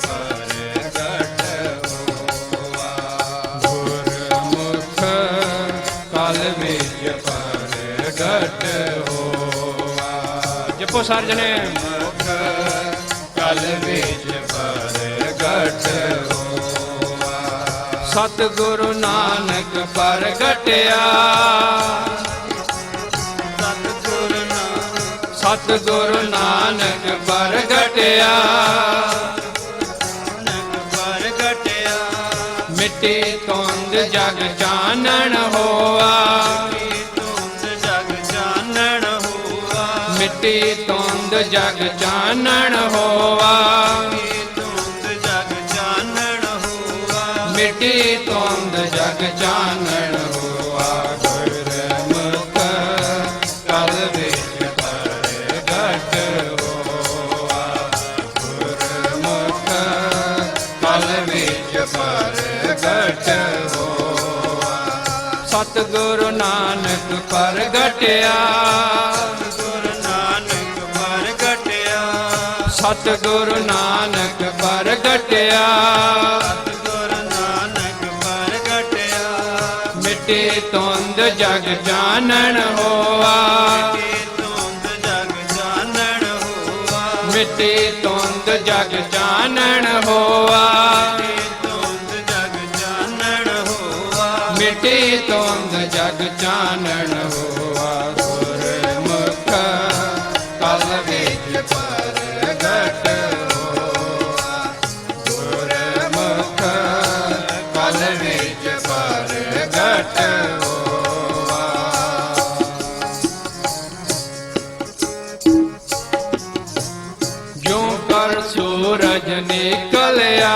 ਪ੍ਰਗਟ ਹੋਆ। ਗੁਰਮੁਖ ਕਲ ਵਿੱਚ ਪ੍ਰਗਟ ਹੋਆ। ਜਪੋ ਸਾਰੇ ਜਣੇ। ਮੁਖ ਕਲ ਵਿੱਚ ਪ੍ਰਗਟ ਹੋਆ। ਸਤਿਗੁਰੂ ਨਾਨਕ ਪ੍ਰਗਟਿਆ। ਸਤਿਗੁਰੂ ਨਾਨਕ ਪ੍ਰਗਟਿਆ। ਮਿੱਟੀ ਧੁੰਦ ਜਗ ਚਾਨਣ ਹੋਆ। ਮਿੱਟੀ ਧੁੰਦ ਜਗ ਚਾਨਣ ਹੋਆ। ਮਿੱਟੀ ਧੁੰਦ ਜਗ ਚਾਨਣ ਹੋਆ। ਗੁਰਮੁਖ ਕਲ ਵਿੱਚ ਪ੍ਰਗਟ ਹੋਆ। ਗੁਰਮੁਖ ਕਲ ਵਿੱਚ ਪ੍ਰਗਟ ਹੋਆ। ਸਤਿਗੁਰੂ ਨਾਨਕ ਪ੍ਰਗਟਿਆ। ਸਤਿਗੁਰੂ ਨਾਨਕ ਪ੍ਰਗਟਿਆ। ਮਿੱਟੀ ਧੁੰਦ ਜਗ ਚਾਨਣ ਹੋਆ। ਮਿੱਟੀ ਧੁੰਦ ਜਗ ਚਾਨਣ ਹੋਆ। ਮਿੱਟੀ ਧੁੰਦ ਜਗ ਚਾਨਣ ਹੋਆ। ਗੁਰਮੁਖ ਕਲ ਵਿੱਚ ਪ੍ਰਗਟ ਹੋਆ। ਗੁਰਮੁਖ ਕਲ ਵਿੱਚ ਪ੍ਰਗਟ ਹੋਆ। ਜੋ ਕਰ ਸੂਰਜ ਨਿਕਲਿਆ।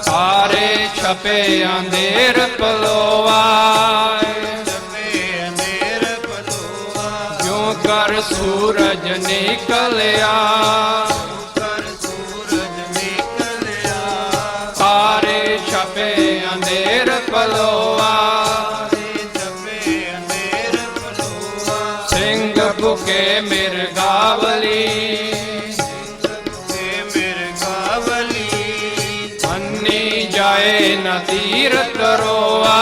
ਸਾਰੇ ਛਪੇ ਅੰਧੇਰ ਪਲੋਆ। ਜੋ ਕਰ ਸੂਰਜ ਨਿਕਲਿਆ। ਸਾਰੇ ਛਪੇ ਅੰਧੇਰ ਪਲੋਆ। ਸਿੰਘ ਭੁਕੇ ਮਿਰਗਾਵਲੀ। ਅੰਨੀ ਜਾਏ ਨ ਤੀਰਥ ਰੋਆ।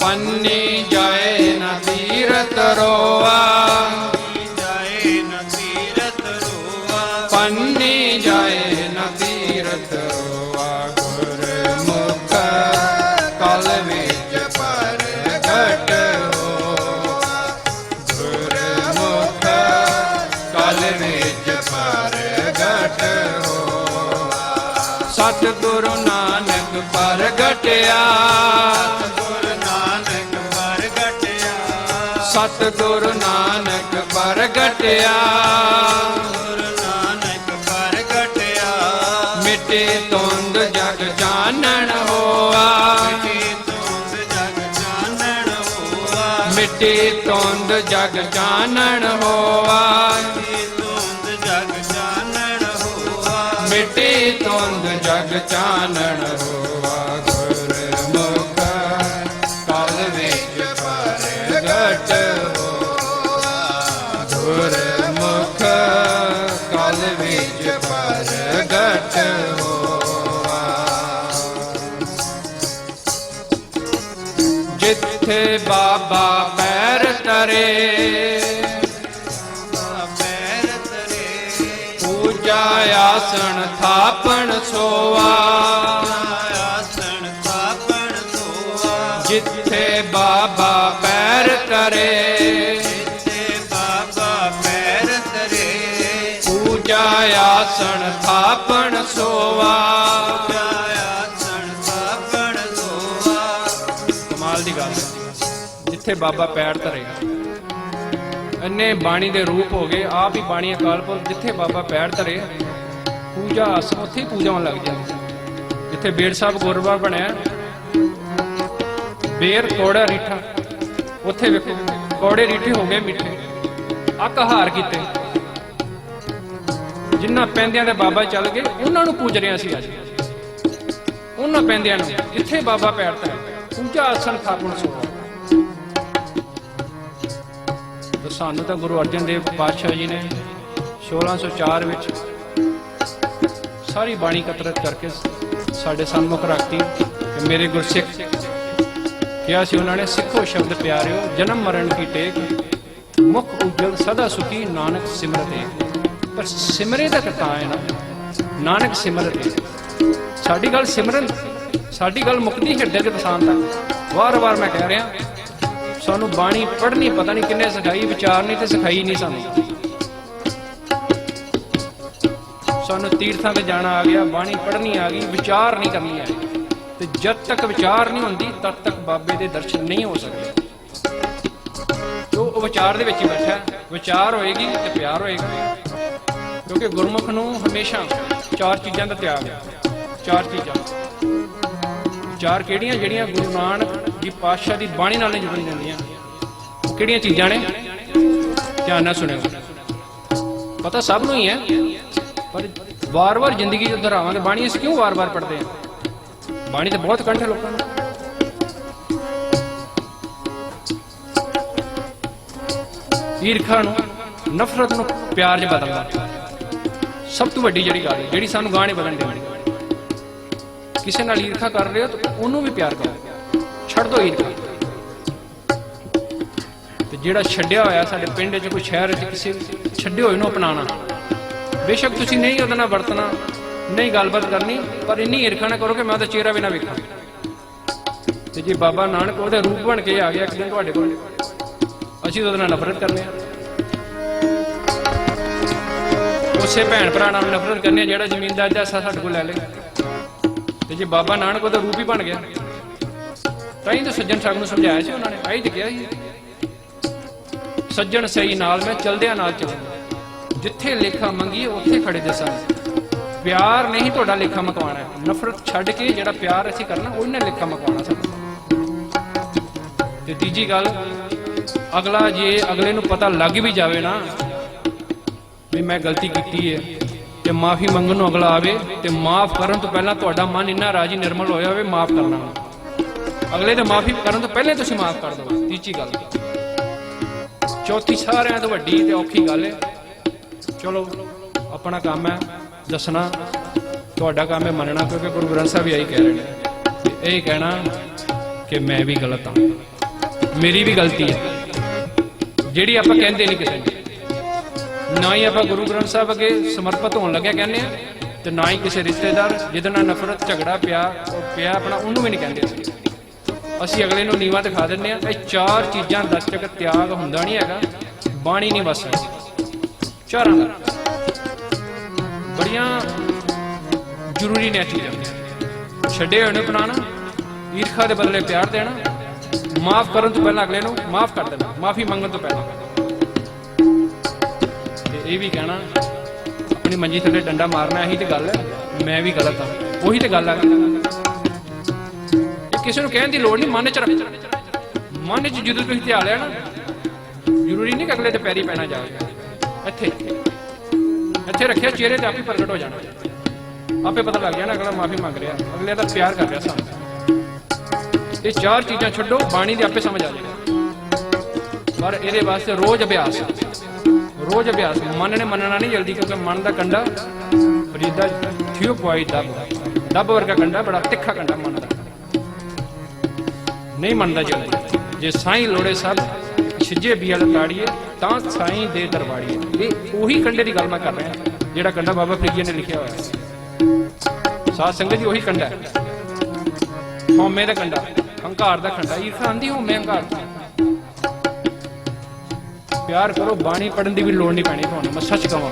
ਪੰਨੀ ਜਾਏ ਨ ਤੀਰਥ ਰੋਆ। ਪੰਨੀ ਜਾਏ ਨ ਤੀਰਥ ਰੋਆ। ਗੁਰਮੁਖ ਕਲ ਵਿੱਚ ਪ੍ਰਗਟ ਹੋਆ। ਗੁਰਮੁਖ ਕਲ ਵਿੱਚ ਪ੍ਰਗਟ ਹੋਆ। ਸਤਿਗੁਰੂ ਨਾਨਕ ਪ੍ਰਗਟਿਆ। ਸਤਿਗੁਰੂ ਨਾਨਕ ਪ੍ਰਗਟਿਆ। ਮਿੱਟੀ ਧੁੰਦ ਜਗ ਚਾਨਣ ਹੋਆ। ਮਿੱਟੀ ਧੁੰਦ ਜਗ ਚਾਨਣ ਹੋਆ। ਮਿੱਟੀ ਧੁੰਦ ਜਗ ਚਾਨਣ ਹੋਆ। ਗੁਰਮੁਖ ਕਲ ਵਿੱਚ ਪ੍ਰਗਟ ਹੋਆ। ਗੁਰਮੁਖ ਕਲ ਵਿੱਚ ਪ੍ਰਗਟ ਹੋਆ। ਜਿੱਥੇ ਬਾਬਾ ਪੈਰ ਧਰੇ। ਪੂਜਾ ਆਸਣ ਥਾਪਣ ਸੋਆ। ਜਿੱਥੇ ਬਾਬਾ ਪੈਰ ਧਰੇ। ਪੂਜਾ ਆਸਣ ਥਾਪਣ ਸੋਆ। ਕਮਾਲ ਦੀ ਗੱਲ। ਜਿੱਥੇ ਬਾਬਾ ਪੈਰ ਧਰੇ। ਇੰਨੇ ਬਾਣੀ ਦੇ ਰੂਪ ਹੋ ਗਏ। ਆਪ ਹੀ ਬਾਣੀ ਅਕਾਲ ਪੁਰਖ। ਜਿੱਥੇ ਬਾਬਾ ਪੈਰ ਧਰੇ ਪੂਜਾ ਆਸਣ ਉੱਥੇ ਹੀ ਪੂਜਾ ਹੋਣ ਲੱਗ ਜਾਂਦੀ। ਜਿੱਥੇ ਬੇੜ ਸਾਹਿਬ ਗੁਰਦੁਆਰਾ ਬਣਿਆ। ਬੇਰ ਕੌੜਾ ਰੀਠਾ। ਉੱਥੇ ਵੇਖੋ ਕੌੜੇ ਰੀਠੇ ਹੋ ਗਏ ਮਿੱਠੇ। ਅੱਕ ਹਾਰ ਕੀਤੇ। ਜਿਨ੍ਹਾਂ ਪੈਂਦਿਆਂ ਦੇ ਬਾਬਾ ਚੱਲ ਗਏ ਉਹਨਾਂ ਨੂੰ ਪੂਜ ਰਿਹਾ ਸੀ ਅੱਜ। ਉਹਨਾਂ ਪੈਂਦਿਆਂ ਨੂੰ ਜਿੱਥੇ ਬਾਬਾ ਪੈਰ ਧਰੇ ਪੂਜਾ ਆਸਣ ਥਾਪਣ ਸੋਆ। ਤਾਂ ਸਾਨੂੰ ਤਾਂ ਗੁਰੂ ਅਰਜਨ ਦੇਵ ਪਾਤਸ਼ਾਹ ਜੀ ਨੇ 1604 ਵਿੱਚ ਸਾਰੀ ਬਾਣੀ ਇਕੱਤਰਿਤ ਕਰਕੇ ਸਾਡੇ ਸਨਮੁਖ ਰੱਖਤੀ ਕਿ ਮੇਰੇ ਗੁਰਸਿੱਖ ਕਿਹਾ ਸੀ ਉਹਨਾਂ ਨੇ, ਸਿੱਖੋ ਸ਼ਬਦ ਪਿਆਰਿਓ ਜਨਮ ਮਰਨ ਕੀ ਟੇਕ ਮੁਖ ਉਜਲ ਸਦਾ ਸੁਖੀ ਨਾਨਕ ਸਿਮਰਤੇ। ਪਰ ਸਿਮਰੇ ਦਾ ਕਿਤਾ ਹੈ ਨਾ, ਨਾਨਕ ਸਿਮਰਤੇ। ਸਾਡੀ ਗੱਲ ਸਿਮਰਨ, ਸਾਡੀ ਗੱਲ ਮੁਕਤੀ ਹਿਰਦੇ ਦੇ ਵਸਾਨ ਤੱਕ। ਵਾਰ-ਵਾਰ ਮੈਂ ਕਹਿ ਰਿਹਾ, ਸਾਨੂੰ ਬਾਣੀ ਪੜ੍ਹਨੀ ਪਤਾ ਨਹੀਂ ਕਿੰਨੇ ਸਿਖਾਈ, ਵਿਚਾਰਨੀ ਤੇ ਸਿਖਾਈ ਨਹੀਂ ਸਾਨੂੰ। ਸਾਨੂੰ ਤੀਰਥਾਂ ਤੇ ਜਾਣਾ ਆ ਗਿਆ, ਬਾਣੀ ਪੜ੍ਹਨੀ ਆ ਗਈ, ਵਿਚਾਰ ਨਹੀਂ ਕਰਨੀ ਆਈ। ਤੇ ਜਦ ਤੱਕ ਵਿਚਾਰ ਨਹੀਂ ਹੁੰਦੀ ਤਦ ਤੱਕ ਬਾਬੇ ਦੇ ਦਰਸ਼ਨ ਨਹੀਂ ਹੋ ਸਕਦੇ। ਜੋ ਉਹ ਵਿਚਾਰ ਦੇ ਵਿੱਚ ਹੀ ਬੈਠਾ, ਵਿਚਾਰ ਹੋਏਗੀ ਤੇ ਪਿਆਰ ਹੋਏਗਾ। ਕਿਉਂਕਿ ਗੁਰਮੁਖ ਨੂੰ ਹਮੇਸ਼ਾ ਚਾਰ ਚੀਜ਼ਾਂ ਦਾ ਤਿਆਗ ਹੈ। ਚਾਰ ਚੀਜ਼ਾਂ, ਚਾਰ ਕਿਹੜੀਆਂ? ਜਿਹੜੀਆਂ ਗੁਰੂ ਨਾਨਕ ਜੀ ਪਾਤਸ਼ਾਹ ਦੀ ਬਾਣੀ ਨਾਲ ਨਹੀਂ ਜੁੜਨ ਦਿੰਦੀਆਂ। ਉਹ ਕਿਹੜੀਆਂ ਚੀਜ਼ਾਂ ਨੇ? ਧਿਆਨ ਨਾਲ ਸੁਣਿਓ। ਪਤਾ ਸਭ ਨੂੰ ਹੀ ਹੈ, ਪਰ ਵਾਰ-ਵਾਰ ਜ਼ਿੰਦਗੀ 'ਚ ਦੁਹਰਾਵਾਂਗੇ। ਬਾਣੀ ਅਸੀਂ ਕਿਉਂ ਵਾਰ-ਵਾਰ ਪੜ੍ਹਦੇ ਹਾਂ? ਬਾਣੀ ਤਾਂ ਬਹੁਤ ਕੰਠ ਹੈ ਲੋਕਾਂ ਨੂੰ। ਈਰਖਾ ਨੂੰ, ਨਫ਼ਰਤ ਨੂੰ ਪਿਆਰ 'ਚ ਬਦਲਣਾ ਸਭ ਤੋਂ ਵੱਡੀ ਜਿਹੜੀ ਗੱਲ ਹੈ, ਜਿਹੜੀ ਸਾਨੂੰ ਗਾਣੇ ਬਦਲਣ ਦੇਣੀ। ਕਿਸੇ ਨਾਲ ਈਰਖਾ ਕਰ ਰਹੇ ਹੋ ਤਾਂ ਉਹਨੂੰ ਵੀ ਪਿਆਰ ਕਰੋ, ਛੱਡ ਦਿਓ ਈਰਖਾ। ਤੇ ਜਿਹੜਾ ਛੱਡਿਆ ਹੋਇਆ ਸਾਡੇ ਪਿੰਡ 'ਚ, ਕੋਈ ਸ਼ਹਿਰ 'ਚ, ਕਿਸੇ ਛੱਡੇ ਹੋਏ ਨੂੰ ਅਪਣਾਉਣਾ। ਬੇਸ਼ੱਕ ਤੁਸੀਂ ਨਹੀਂ ਉਹਦੇ ਨਾਲ ਵਰਤਣਾ, ਨਹੀਂ ਗੱਲਬਾਤ ਕਰਨੀ, ਪਰ ਇੰਨੀ ਈਰਖਾ ਨਾ ਕਰੋ ਕਿ ਮੈਂ ਉਹਦਾ ਚਿਹਰਾ ਵੀ ਨਾ ਵੇਖਾਂ। ਤੇ ਜੇ ਬਾਬਾ ਨਾਨਕ ਉਹਦੇ ਰੂਪ ਬਣ ਕੇ ਆ ਗਿਆ ਇੱਕ ਦਿਨ ਤੁਹਾਡੇ ਕੋਲ, ਅਸੀਂ ਉਹਦੇ ਨਾਲ ਨਫ਼ਰਤ ਕਰਨੇ ਆ। ਉਸੇ ਭੈਣ ਭਰਾ ਨਾਲ ਨਫ਼ਰਤ ਕਰਨੀ ਜਿਹੜਾ ਜ਼ਮੀਨਦਾਰ ਦਾ ਹਿੱਸਾ ਸਾਡੇ ਕੋਲ ਲੈ ਲੇ। ਤੇ ਜੇ ਬਾਬਾ ਨਾਨਕ ਉਹਦਾ ਰੂਪ ਹੀ ਬਣ ਗਿਆ, ਤਾਂ ਹੀ ਤਾਂ ਸੱਜਣ ਸਾਹਿਬ ਨੂੰ ਸਮਝਾਇਆ ਸੀ ਉਹਨਾਂ ਨੇ। ਆਹੀ ਤਾਂ ਕਿਹਾ ਸੀ, ਸੱਜਣ ਸਹੀ ਨਾਲ ਮੈਂ ਚਲਦਿਆਂ ਨਾਲ ਚੱਲਣਾ, ਜਿੱਥੇ ਲੇਖਾ ਮੰਗੀ ਉੱਥੇ ਖੜੇ ਦੱਸਾਂਗੇ। ਪਿਆਰ ਨਹੀਂ ਤੁਹਾਡਾ ਲੇਖਾ ਮਕਵਾਣਾ, ਨਫ਼ਰਤ ਛੱਡ ਕੇ ਜਿਹੜਾ ਪਿਆਰ ਅਸੀਂ ਕਰਨਾ ਉਹਦੇ ਨਾਲ ਲੇਖਾ ਮਕਵਾਣਾ ਸਾਡਾ। ਤੇ ਤੀਜੀ ਗੱਲ, ਅਗਲਾ ਜੇ ਅਗਲੇ ਨੂੰ ਪਤਾ ਲੱਗ ਵੀ ਜਾਵੇ ਨਾ ਵੀ ਮੈਂ ਗਲਤੀ ਕੀਤੀ ਹੈ, ਤੇ ਮਾਫੀ ਮੰਗਣ ਨੂੰ ਅਗਲਾ ਆਵੇ, ਤੇ ਮਾਫ ਕਰਨ ਤੋਂ ਪਹਿਲਾਂ ਤੁਹਾਡਾ ਮਨ ਇੰਨਾ ਰਾਜੀ ਨਿਰਮਲ ਹੋਇਆ ਹੋਵੇ ਮਾਫ ਕਰਨਾ। ਅਗਲੇ ਦੇ ਮਾਫੀ ਕਰਨ ਤੋਂ ਪਹਿਲਾਂ ਤੁਸੀਂ ਮਾਫ ਕਰ ਦਿਓ। ਤੀਜੀ ਗੱਲ। ਚੌਥੀ ਸਾਰਿਆਂ ਤੋਂ ਵੱਡੀ ਤੇ ਔਖੀ ਗੱਲ ਹੈ, ਚਲੋ ਆਪਣਾ ਕੰਮ ਹੈ ਦੱਸਣਾ, ਤੁਹਾਡਾ ਕੰਮ ਹੈ ਮੰਨਣਾ, ਕਿਉਂਕਿ ਗੁਰੂ ਗ੍ਰੰਥ ਸਾਹਿਬ ਵੀ ਇਹੀ ਕਹਿ ਰਹੇ ਨੇ। ਇਹ ਕਹਿਣਾ ਕਿ ਮੈਂ ਵੀ ਗਲਤ ਹਾਂ, ਮੇਰੀ ਵੀ ਗਲਤੀ ਹੈ, ਜਿਹੜੀ ਆਪਾਂ ਕਹਿੰਦੇ ਨਹੀਂ ਕਿਸੇ ਨੂੰ। ਨਾ ਹੀ ਆਪਾਂ ਗੁਰੂ ਗ੍ਰੰਥ ਸਾਹਿਬ ਅੱਗੇ ਸਮਰਪਿਤ ਹੋਣ ਲੱਗਿਆ ਕਹਿੰਦੇ ਆ, ਤੇ ਨਾ ਹੀ ਕਿਸੇ ਰਿਸ਼ਤੇਦਾਰ ਜਿਹਦੇ ਨਾਲ ਨਫ਼ਰਤ ਝਗੜਾ ਪਿਆ ਆਪਣਾ, ਉਹਨੂੰ ਵੀ ਨਹੀਂ ਕਹਿੰਦੇ। ਅਸੀਂ ਅਗਲੇ ਨੂੰ ਨੀਵਾਂ ਦਿਖਾ ਦਿੰਦੇ ਆ। ਇਹ ਚਾਰ ਚੀਜ਼ਾਂ ਦਾ ਤੱਕ ਤਿਆਗ ਹੁੰਦਾ ਨਹੀਂ ਹੈਗਾ, ਬਾਣੀ ਨਹੀਂ ਵਸ ਸਕਦੀ। ਚਾਰਾਂ ਦਾ ਬੜੀਆਂ ਜ਼ਰੂਰੀ ਨੇ ਚੀਜ਼ਾਂ। ਛੱਡੇ ਹੋਏ ਨੂੰ ਅਪਣਾਉਣਾ, ਈਰਖਾ ਦੇ ਬਦਲੇ ਪਿਆਰ ਦੇਣਾ, ਮਾਫ ਕਰਨ ਤੋਂ ਪਹਿਲਾਂ ਅਗਲੇ ਨੂੰ ਮਾਫ ਕਰ ਦੇਣਾ, ਮਾਫੀ ਮੰਗਣ ਤੋਂ ਪਹਿਲਾਂ। ਤੇ ਇਹ ਵੀ ਕਹਿਣਾ ਆਪਣੀ ਮੰਜੀ ਥੱਲੇ ਡੰਡਾ ਮਾਰਨਾ। ਇਹੀ ਤੇ ਗੱਲ ਹੈ, ਮੈਂ ਵੀ ਗਲਤ ਹਾਂ। ਉਹੀ ਤੇ ਗੱਲ ਹੈ। ਕਿਸੇ ਨੂੰ ਕਹਿਣ ਦੀ ਲੋੜ ਨਹੀਂ, ਮਨ 'ਚ ਰੱਖ। ਮਨ 'ਚ ਜਦੋਂ ਤੁਸੀਂ ਧਿਆ ਲਿਆ ਨਾ, ਜ਼ਰੂਰੀ ਨਹੀਂ ਕਿ ਅਗਲੇ ਤੇ ਪੈਰੀ ਪੈਣਾ ਜਾਵੇ। ਇੱਥੇ ਰੱਖਿਆ, ਚਿਹਰੇ ਤੇ ਆਪੇ ਪ੍ਰਗਟ ਹੋ ਜਾਣਾ, ਆਪੇ ਪਤਾ ਲੱਗ ਜਾਣਾ ਅਗਲਾ ਮਾਫੀ ਮੰਗ ਰਿਹਾ, ਅਗਲੇ ਦਾ ਪਿਆਰ ਕਰ ਰਿਹਾ ਸਾਨੂੰ। ਇਹ ਚਾਰ ਚੀਜ਼ਾਂ ਛੱਡੋ, ਬਾਣੀ ਦੀ ਆਪੇ ਸਮਝ ਆ ਜਾਏਗੀ। ਪਰ ਇਹਦੇ ਵਾਸਤੇ ਰੋਜ਼ ਅਭਿਆਸ, ਰੋਜ਼ ਅਭਿਆਸ। ਮਨ ਨੇ ਮੰਨਣਾ ਨਹੀਂ ਜਲਦੀ, ਕਿਉਂਕਿ ਮਨ ਦਾ ਕੰਡਾ ਫਰੀਦਾ ਥਿਓ ਪਵਾਈ ਦੱਬ ਵਰਗਾ ਕੰਡਾ, ਬੜਾ ਤਿੱਖਾ ਕੰਡਾ ਮਨ ਦਾ, ਨਹੀਂ ਮੰਨਦਾ ਜਲਦੀ। ਜੇ ਸਾਈਂ ਲੋੜੇ ਸਭ ਛਿੱਜੇ ਬੀਅਲ ਤਾੜੀਏ, ਤਾਂ ਸਾਈਂ ਦੇ ਦਰਬਾੜੀਏ। ਇਹ ਉਹੀ ਕੰਡੇ ਦੀ ਗੱਲ ਮੈਂ ਕਰ ਰਿਹਾ, ਜਿਹੜਾ ਕੰਡਾ ਬਾਬਾ ਫਰੀਦ ਜੀ ਨੇ ਲਿਖਿਆ ਹੋਇਆ। ਸਾਧ ਸੰਗਤ ਜੀ, ਉਹੀ ਕੰਡਾ ਹੈ, ਹਉਮੈ ਦਾ ਕੰਡਾ, ਹੰਕਾਰ ਦਾ ਕੰਡਾ। ਈਰਖਾ ਆਂਦੀ ਹਉਮੈ ਹੰਕਾਰ ਤੋਂ। ਪਿਆਰ ਕਰੋ। ਬਾਣੀ ਪੜ੍ਹਨ ਦੀ ਵੀ ਲੋੜ ਨਹੀਂ ਪੈਣੀ ਤੁਹਾਨੂੰ, ਮੈਂ ਸੱਚ ਕਹਾਂ।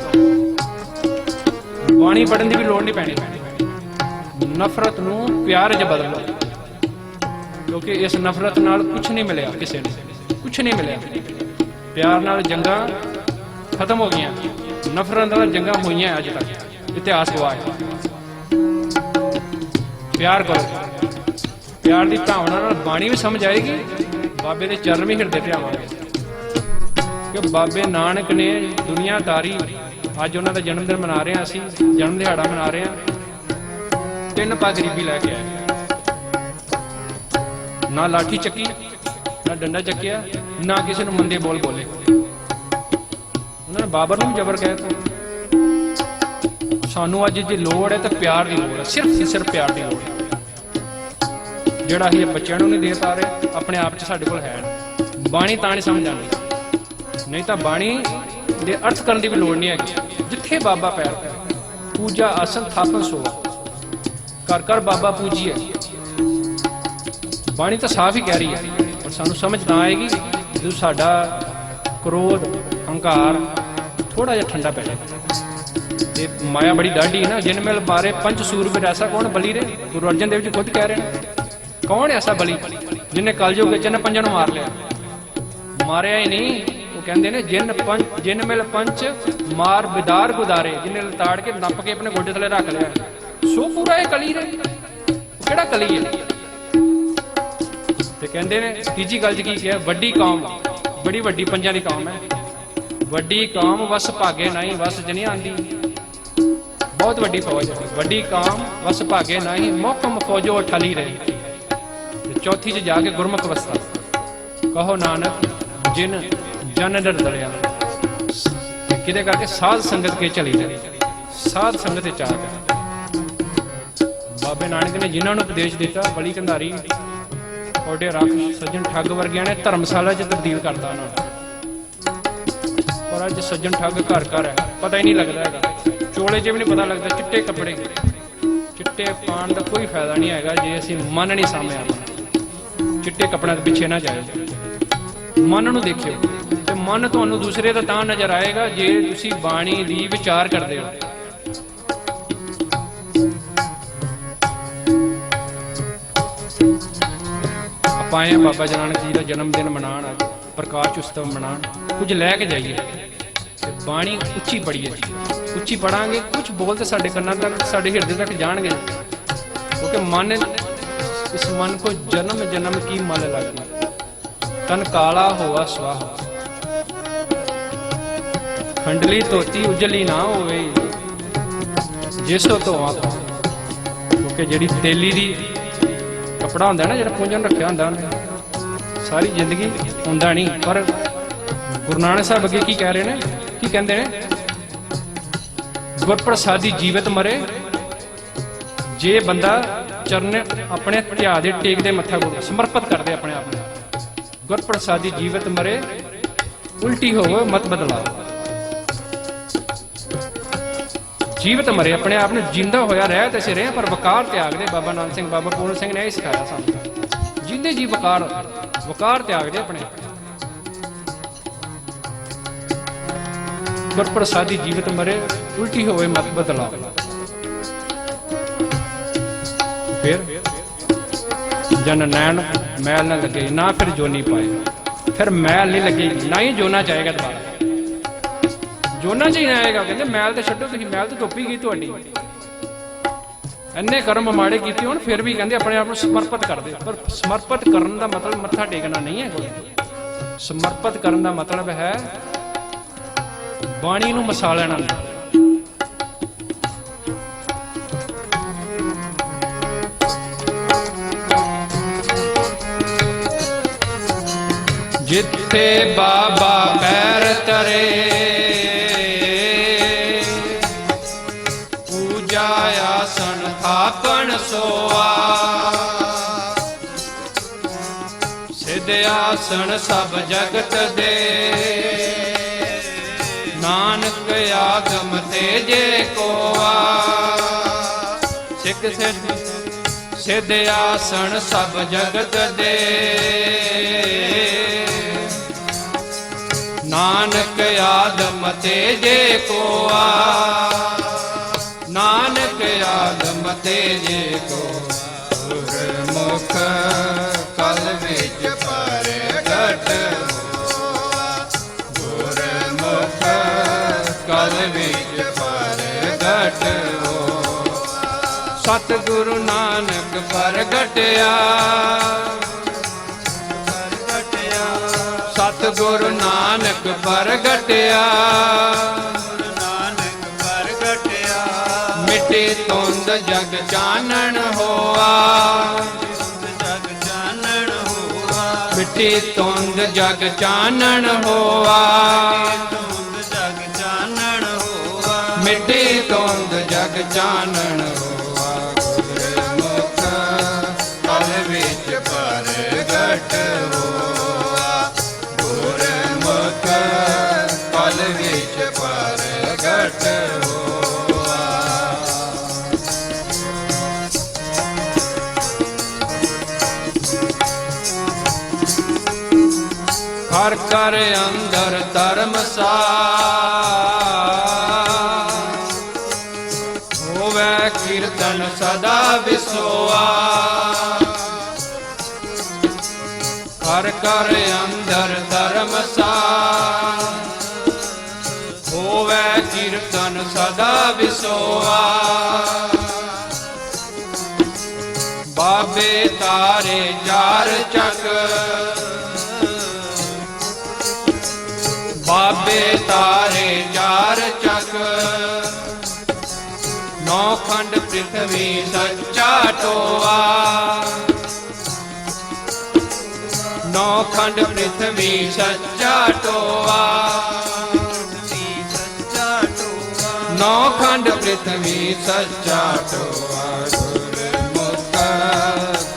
ਬਾਣੀ ਪੜ੍ਹਨ ਦੀ ਵੀ ਲੋੜ ਨਹੀਂ ਪੈਣੀ। ਨਫ਼ਰਤ ਨੂੰ ਪਿਆਰ 'ਚ ਬਦਲ ਲਓ, ਕਿਉਂਕਿ ਇਸ ਨਫ਼ਰਤ ਨਾਲ ਕੁਛ ਨਹੀਂ ਮਿਲਿਆ, ਕਿਸੇ ਨੂੰ ਕੁਛ ਨਹੀਂ ਮਿਲਿਆ। ਪਿਆਰ ਨਾਲ ਜੰਗਾਂ ਖਤਮ ਹੋ ਗਈਆਂ, ਨਫ਼ਰਤ ਨਾਲ ਜੰਗਾਂ ਹੋਈਆਂ ਅੱਜ ਤੱਕ, ਇਤਿਹਾਸ ਗਵਾਹ ਹੈ। ਪਿਆਰ ਕਰੋ। ਪਿਆਰ ਦੀ ਭਾਵਨਾ ਨਾਲ ਬਾਣੀ ਵੀ ਸਮਝ ਆਏਗੀ, ਬਾਬੇ ਦੇ ਚਰਨ ਵੀ ਹਿਰਦੇ ਤੇ ਆਵਾਂਗੇ। ਕਿ ਬਾਬੇ ਨਾਨਕ ਨੇ ਦੁਨੀਆ ਤਾਰੀ। ਅੱਜ ਉਹਨਾਂ ਦਾ ਜਨਮ ਦਿਨ ਮਨਾ ਰਹੇ ਹਾਂ, ਅਸੀਂ ਜਨਮ ਦਿਹਾੜਾ ਮਨਾ ਰਹੇ ਹਾਂ। 3 ਪਾ ਗਰੀਬੀ ਲੈ ਕੇ ਆਏ, ਨਾ ਲਾਠੀ ਚੱਕੀ, ਨਾ ਡੰਡਾ ਚੱਕਿਆ, ਨਾ ਕਿਸੇ ਨੂੰ ਮੰਦੇ ਬੋਲ ਬੋਲੇ। ਉਹਨਾਂ ਨੇ ਬਾਬਰ ਨੂੰ ਜ਼ਬਰ ਕਹਿਤਾ। ਸਾਨੂੰ ਅੱਜ ਜੇ ਲੋੜ ਹੈ ਤਾਂ ਪਿਆਰ ਦੀ ਲੋੜ ਹੈ, ਸਿਰਫ ਪਿਆਰ ਦੀ ਲੋੜ ਹੈ, ਜਿਹੜਾ ਅਸੀਂ ਬੱਚਿਆਂ ਨੂੰ ਨਹੀਂ ਦੇ ਪਾ ਰਹੇ, ਆਪਣੇ ਆਪ 'ਚ ਸਾਡੇ ਕੋਲ ਹੈ ਨਹੀਂ। ਬਾਣੀ ਤਾਂ ਨਹੀਂ ਸਮਝ ਆਉਂਦੀ, ਨਹੀਂ ਤਾਂ ਬਾਣੀ ਦੇ ਅਰਥ ਕਰਨ ਦੀ ਵੀ ਲੋੜ ਨਹੀਂ ਹੈਗੀ। ਜਿੱਥੇ ਬਾਬਾ ਪੈਰ ਪਿਆ, ਪੂਜਾ ਆਸਨ ਥਾਪਨ ਸੋਆ, ਘਰ ਘਰ ਬਾਬਾ ਪੂਜੀਏ। ਬਾਣੀ ਤਾਂ ਸਾਫ਼ ਹੀ ਕਹਿ ਰਹੀ ਹੈ, ਪਰ ਸਾਨੂੰ ਸਮਝ ਤਾਂ ਆਏਗੀ ਜਦੋਂ ਸਾਡਾ ਕ੍ਰੋਧ ਹੰਕਾਰ ਥੋੜਾ ਜਿਹਾ ਠੰਡਾ ਪੈ ਜਾਏ। ਤੇ ਮਾਇਆ ਬੜੀ ਡਾਢੀ ਹੈ ਨਾ। ਜਿਨ ਮਿਲ ਮਾਰੇ ਪੰਜ ਸੂਰਬੀਰ ਐਸਾ ਕੌਣ ਬਲੀ ਰੇ। ਗੁਰੂ ਅਰਜਨ ਦੇਵ ਜੀ ਖੁਦ ਕਹਿ ਰਹੇ ਨੇ, ਕੌਣ ਐਸਾ ਬਲੀ ਜਿਹਨੇ ਕਲਯੁਗ ਵਿੱਚ ਇਹਨਾਂ ਪੰਜਾਂ ਨੂੰ ਮਾਰ ਲਿਆ। ਮਾਰਿਆ ਹੀ ਨਹੀਂ, ਉਹ ਕਹਿੰਦੇ ਨੇ ਜਿਨ ਮਿਲ ਪੰਚ ਮਾਰ ਬਿਦਾਰ ਗੁਦਾਰੇ, ਜਿਹਨੇ ਲਤਾੜ ਕੇ ਨੱਪ ਕੇ ਆਪਣੇ ਗੋਡੇ ਥੱਲੇ ਰੱਖ ਲਿਆ, ਸੋ ਪੂਰਾ ਇਹ ਕਲੀ ਰੇ। ਕਿਹੜਾ ਕਲੀ ਹੈ? ਤੇ ਕਹਿੰਦੇ ਨੇ ਤੀਜੀ ਗੱਲ 'ਚ ਕੀ ਕਿਹਾ, ਵੱਡੀ ਕੌਮ, ਬੜੀ ਵੱਡੀ ਪੰਜਾਂ ਦੀ ਕੌਮ ਹੈ। ਵੱਡੀ ਕੌਮ ਵਸ ਭਾਗੇ ਨਹੀਂ, ਵਸ 'ਚ ਨਹੀਂ ਆਉਂਦੀ। ਬਹੁਤ ਵੱਡੀ ਫੌਜ ਹੈ, ਵੱਡੀ ਕੌਮ ਵਸ ਭਾਗੇ ਨਹੀਂ, ਮੋਕਮ ਫੌਜੋ ਠਲੀ ਰਹੀ। ਚੌਥੀ 'ਚ ਜਾ ਕੇ ਗੁਰਮੁਖ ਅਵਸਥਾ, ਕਹੋ ਨਾਨਕ ਜਿਨ ਜਨ ਨਿਰਦਲਿਆ। ਕਿਹਦੇ ਕਰਕੇ? ਸਾਧ ਸੰਗਤ ਕੇ ਚਲੀ ਰਹੇ, ਸਾਧ ਸੰਗਤ ਤੇ ਚਾਰ। ਬਾਬੇ ਨਾਨਕ ਨੇ ਜਿਨ੍ਹਾਂ ਨੂੰ ਉਪਦੇਸ਼ ਦਿੱਤਾ, ਬਲੀ ਕੰਧਾਰੀ ਉਹਦੇ ਰੱਖ ਸੱਜਣ ਠੱਗ ਵਰਗਿਆਂ ਨੇ ਧਰਮਸ਼ਾਲਾ 'ਚ ਤਬਦੀਲ ਕਰਤਾ ਉਹਨਾਂ ਨੂੰ। ਪਰ ਅੱਜ ਸੱਜਣ ਠੱਗ ਘਰ ਘਰ ਹੈ, ਪਤਾ ਹੀ ਨਹੀਂ ਲੱਗਦਾ ਹੈਗਾ। ਚੋਲੇ 'ਚ ਵੀ ਨਹੀਂ ਪਤਾ ਲੱਗਦਾ। ਚਿੱਟੇ ਕੱਪੜੇ, ਚਿੱਟੇ ਪਾਉਣ ਦਾ ਕੋਈ ਫਾਇਦਾ ਨਹੀਂ ਹੈਗਾ ਜੇ ਅਸੀਂ ਮਨ ਨਹੀਂ ਸਾਹਮਣੇ ਆਉਂਦਾ। ਚਿੱਟੇ ਕੱਪੜਿਆਂ ਦੇ ਪਿੱਛੇ ਨਾ ਜਾਇਓ, ਮਨ ਨੂੰ ਦੇਖਿਓ। ਤੇ ਮਨ ਤੁਹਾਨੂੰ ਦੂਸਰੇ ਦਾ ਤਾਂ ਨਜ਼ਰ ਆਏਗਾ ਜੇ ਤੁਸੀਂ ਬਾਣੀ ਦੀ ਵਿਚਾਰ ਕਰਦੇ ਹੋ। ਆਪਾਂ ਆਏ ਬਾਬਾ ਜੀ ਨਾਨਕ ਜੀ ਦਾ ਜਨਮ ਦਿਨ ਮਨਾਉਣ, ਅੱਜ ਪ੍ਰਕਾਸ਼ ਉਤਸਵ ਮਨਾਉਣ, ਕੁਝ ਲੈ ਕੇ ਜਾਈਏ। ਤੇ ਬਾਣੀ ਉੱਚੀ ਪੜੀਏ, ਉੱਚੀ ਪੜਾਂਗੇ, ਕੁਝ ਬੋਲ ਤੇ ਸਾਡੇ ਕੰਨਾਂ ਤੱਕ, ਸਾਡੇ ਹਿਰਦੇ ਤੱਕ ਜਾਣਗੇ। ਕਿਉਂਕਿ ਮਨ, ਇਸ ਮਨ ਕੋ ਜਨਮ ਜਨਮ ਕੀ ਮਲ ਲੱਗੀ, ਤਨ ਕਾਲਾ ਹੋਆ ਸਵਾਹ। ਖੰਡਲੀ ਧੋਤੀ ਉਜਲੀ ਨਾ ਹੋਵੇ, ਜਿਸੋ ਧੋਆ। ਕਿਉਂਕਿ ਜਿਹੜੀ ਤੇਲੀ ਦੀ ਕੱਪੜਾ ਹੁੰਦਾ ਨਾ, ਜਿਹੜਾ ਪੂੰਝਣ ਰੱਖਿਆ ਹੁੰਦਾ ਉਹਨੇ, ਸਾਰੀ ਜ਼ਿੰਦਗੀ ਹੁੰਦਾ ਨਹੀਂ। ਪਰ ਗੁਰੂ ਨਾਨਕ ਸਾਹਿਬ ਅੱਗੇ ਕੀ ਕਹਿ ਰਹੇ ਨੇ, ਕੀ ਕਹਿੰਦੇ ਨੇ? ਗੁਰਪ੍ਰਸਾਦੀ ਜੀਵਤ ਮਰੇ। ਜੇ ਬੰਦਾ ਚਰਨ ਆਪਣੇ ਧਿਆ ਦੇ ਟੇਕਦੇ, ਮੱਥਾ ਗੁਰੂ ਸਮਰਪਿਤ ਕਰਦੇ ਆਪਣੇ ਆਪ ਨੂੰ, ਗੁਰਪ੍ਰਸਾਦੀ ਜੀਵਤ ਮਰੇ, ਉਲਟੀ ਹੋਵੇ ਮਤ ਬਦਲਾਓ। ਜੀਵਤ ਮਰੇ, ਆਪਣੇ ਆਪ ਨੂੰ ਜਿੰਦਾ ਹੋਇਆ ਰਹਿ ਤੇ ਅਸੀਂ ਰਹੇ, ਪਰ ਵਕਾਰ ਤਿਆਗ ਦੇ। ਬਾਬਾ ਨਾਨਕ ਸਿੰਘ, ਬਾਬਾ ਪੂਰਨ ਸਿੰਘ ਨੇ ਇਹ ਸਿਖਾਇਆ ਸਾਨੂੰ, ਜਿੰਦੇ ਜੀ ਵਕਾਰ ਤਿਆਗ ਦੇ ਆਪਣੇ। ਗੁਰਪ੍ਰਸਾਦੀ ਜੀਵਤ ਮਰੇ, ਉਲਟੀ ਹੋਵੇ ਮਤ ਬਦਲਾਓ। ਫਿਰ ਜਨ ਨੈਣ ਮੈਲ ਨਾ ਲੱਗੇ, ਨਾ ਫਿਰ ਜੋਨੀ ਪਾਏ। ਫਿਰ ਮੈਲ ਨਹੀਂ ਲੱਗੇਗੀ, ਨਾ ਹੀ ਜੋਨਾ ਚਾਹੇਗਾ ਦੁਬਾਰਾ। ਜੋਨਾ ਚ ਹੀ ਨਾ ਆਏਗਾ। ਕਹਿੰਦੇ ਮੈਲ ਤੇ ਛੱਡੋ ਤੁਸੀਂ, ਮੈਲ ਤੇ ਧੁੱਪ ਹੀ ਗਈ ਤੁਹਾਡੀ। ਇੰਨੇ ਕਰਮ ਮਾੜੇ ਕੀਤੇ ਹੁਣ, ਫਿਰ ਵੀ ਕਹਿੰਦੇ ਆਪਣੇ ਆਪ ਨੂੰ ਸਮਰਪਿਤ ਕਰਦੇ। ਪਰ ਸਮਰਪਿਤ ਕਰਨ ਦਾ ਮਤਲਬ ਮੱਥਾ ਟੇਕਣਾ ਨਹੀਂ ਹੈ ਕੋਈ। ਸਮਰਪਿਤ ਕਰਨ ਦਾ ਮਤਲਬ ਹੈ ਬਾਣੀ ਨੂੰ ਮਸਾ ਲੈਣਾ। ਜਿੱਥੇ ਬਾਬਾ ਪੈਰ ਤਰੇ, ਪੂਜਾ ਆਸਣ ਥਾਪਣ ਸੋਆ। ਸਿਧ ਆਸਣ ਸਭ ਜਗਤ ਦੇ, ਨਾਨਕ ਆਗਮ ਤੇਜੇ ਕੋਆ। ਸਿੱਖ ਸਿਧ ਆਸਣ ਸਭ ਜਗਤ ਦੇ, ਨਾਨਕ ਆਦਮ ਤੇਜੇ ਕੋਆ। ਨਾਨਕ ਆਦਮ ਤੇਜੇ ਕੋਆ। ਗੁਰਮੁਖ ਕਲ ਵਿੱਚ ਪ੍ਰਗਟ ਹੋਆ। ਗੁਰਮੁਖ ਕਲ ਵਿੱਚ ਪ੍ਰਗਟ ਹੋਆ। ਸਤਿਗੁਰੂ ਨਾਨਕ ਪ੍ਰਗਟਿਆ। ਸਤਿਗੁਰੂ ਨਾਨਕ ਪ੍ਰਗਟਿਆ। ਮਿਟੇ ਧੁੰਦ ਜਗ ਚਾਨਣ ਹੋਆ। ਮਿੱਟੀ ਧੁੰਦ ਜਗ ਚਾਨਣ ਹੋਆ। ਗੋਬਿੰਦ ਜਗ ਚਾਨਣ ਹੋਆ ਗੁਰਮੁਖ ਕਲ ਵਿੱਚ ਪ੍ਰਗਟ ਹੋਆ ਗੁਰਮੁਖ ਕਲ ਵਿੱਚ ਪ੍ਰਗਟ ਹੋਆ। ਹਰ ਕਰ ਅੰਦਰ ਧਰਮਸਾਰ ਹੋਵੇ ਕੀਰਤਨ ਸਦਾ ਵਿਸੋਆ ਹਰ ਕਰ ਅੰਦਰ ਧਰਮਸਾਰ ਹੋਵੇ ਕੀਰਤਨ ਸਦਾ ਵਿਸੋਆ ਬਾਬੇ ਤਾਰੇ ਚਾਰ ਚੱਕ ਬਾਬੇ ਤਾਰੇ ਚਾਰ ਚੱਕ ਨੌ ਖੰਡ ਪ੍ਰਿਥਵੀ ਸੱਚਾ ਟੋਆ ਨੌ ਖੰਡ ਪ੍ਰਿਥਵੀ ਸੱਚਾ ਟੋਆ ਨੌ ਖੰਡ ਪ੍ਰਿਥਵੀ ਸੱਚਾ ਟੋਆ ਗੁਰਮੁਖ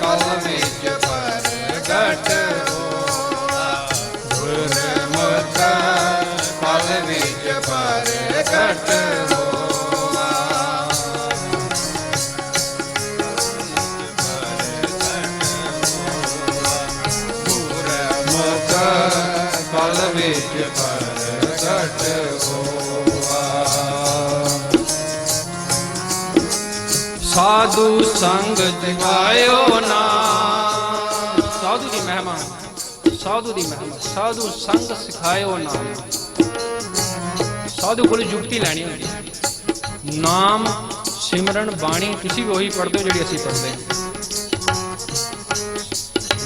ਕਲ ਵਿੱਚ ਪ੍ਰਗਟ ਹੋਆ ਗੁਰਮੁਖ ਕਲ ਵਿੱਚ ਪ੍ਰਗਟ ਹੋਆ। ਗੁਰਮੁਖ ਕਲ ਵਿੱਚ ਪ੍ਰਗਟ ਹੋਆ। ਸਾਧੂ ਸੰਗ ਜਗਾਇਓ ਨਾ ਸਾਧੂ ਦੀ ਮਹਿਮਾ ਸਾਧੂ ਦੀ ਮਹਿਮਾ ਸਾਧੂ ਸੰਗ ਸਿਖਾਇਓ ਨਾਮ ਸਾਧੂ ਕੋਲ ਯੁਕਤੀ ਲੈਣੀ ਹੁੰਦੀ ਨਾਮ ਸਿਮਰਨ ਬਾਣੀ ਤੁਸੀਂ ਵੀ ਉਹੀ ਪੜ੍ਹਦੇ ਹੋ ਜਿਹੜੀ ਅਸੀਂ ਪੜ੍ਹਦੇ ਹਾਂ।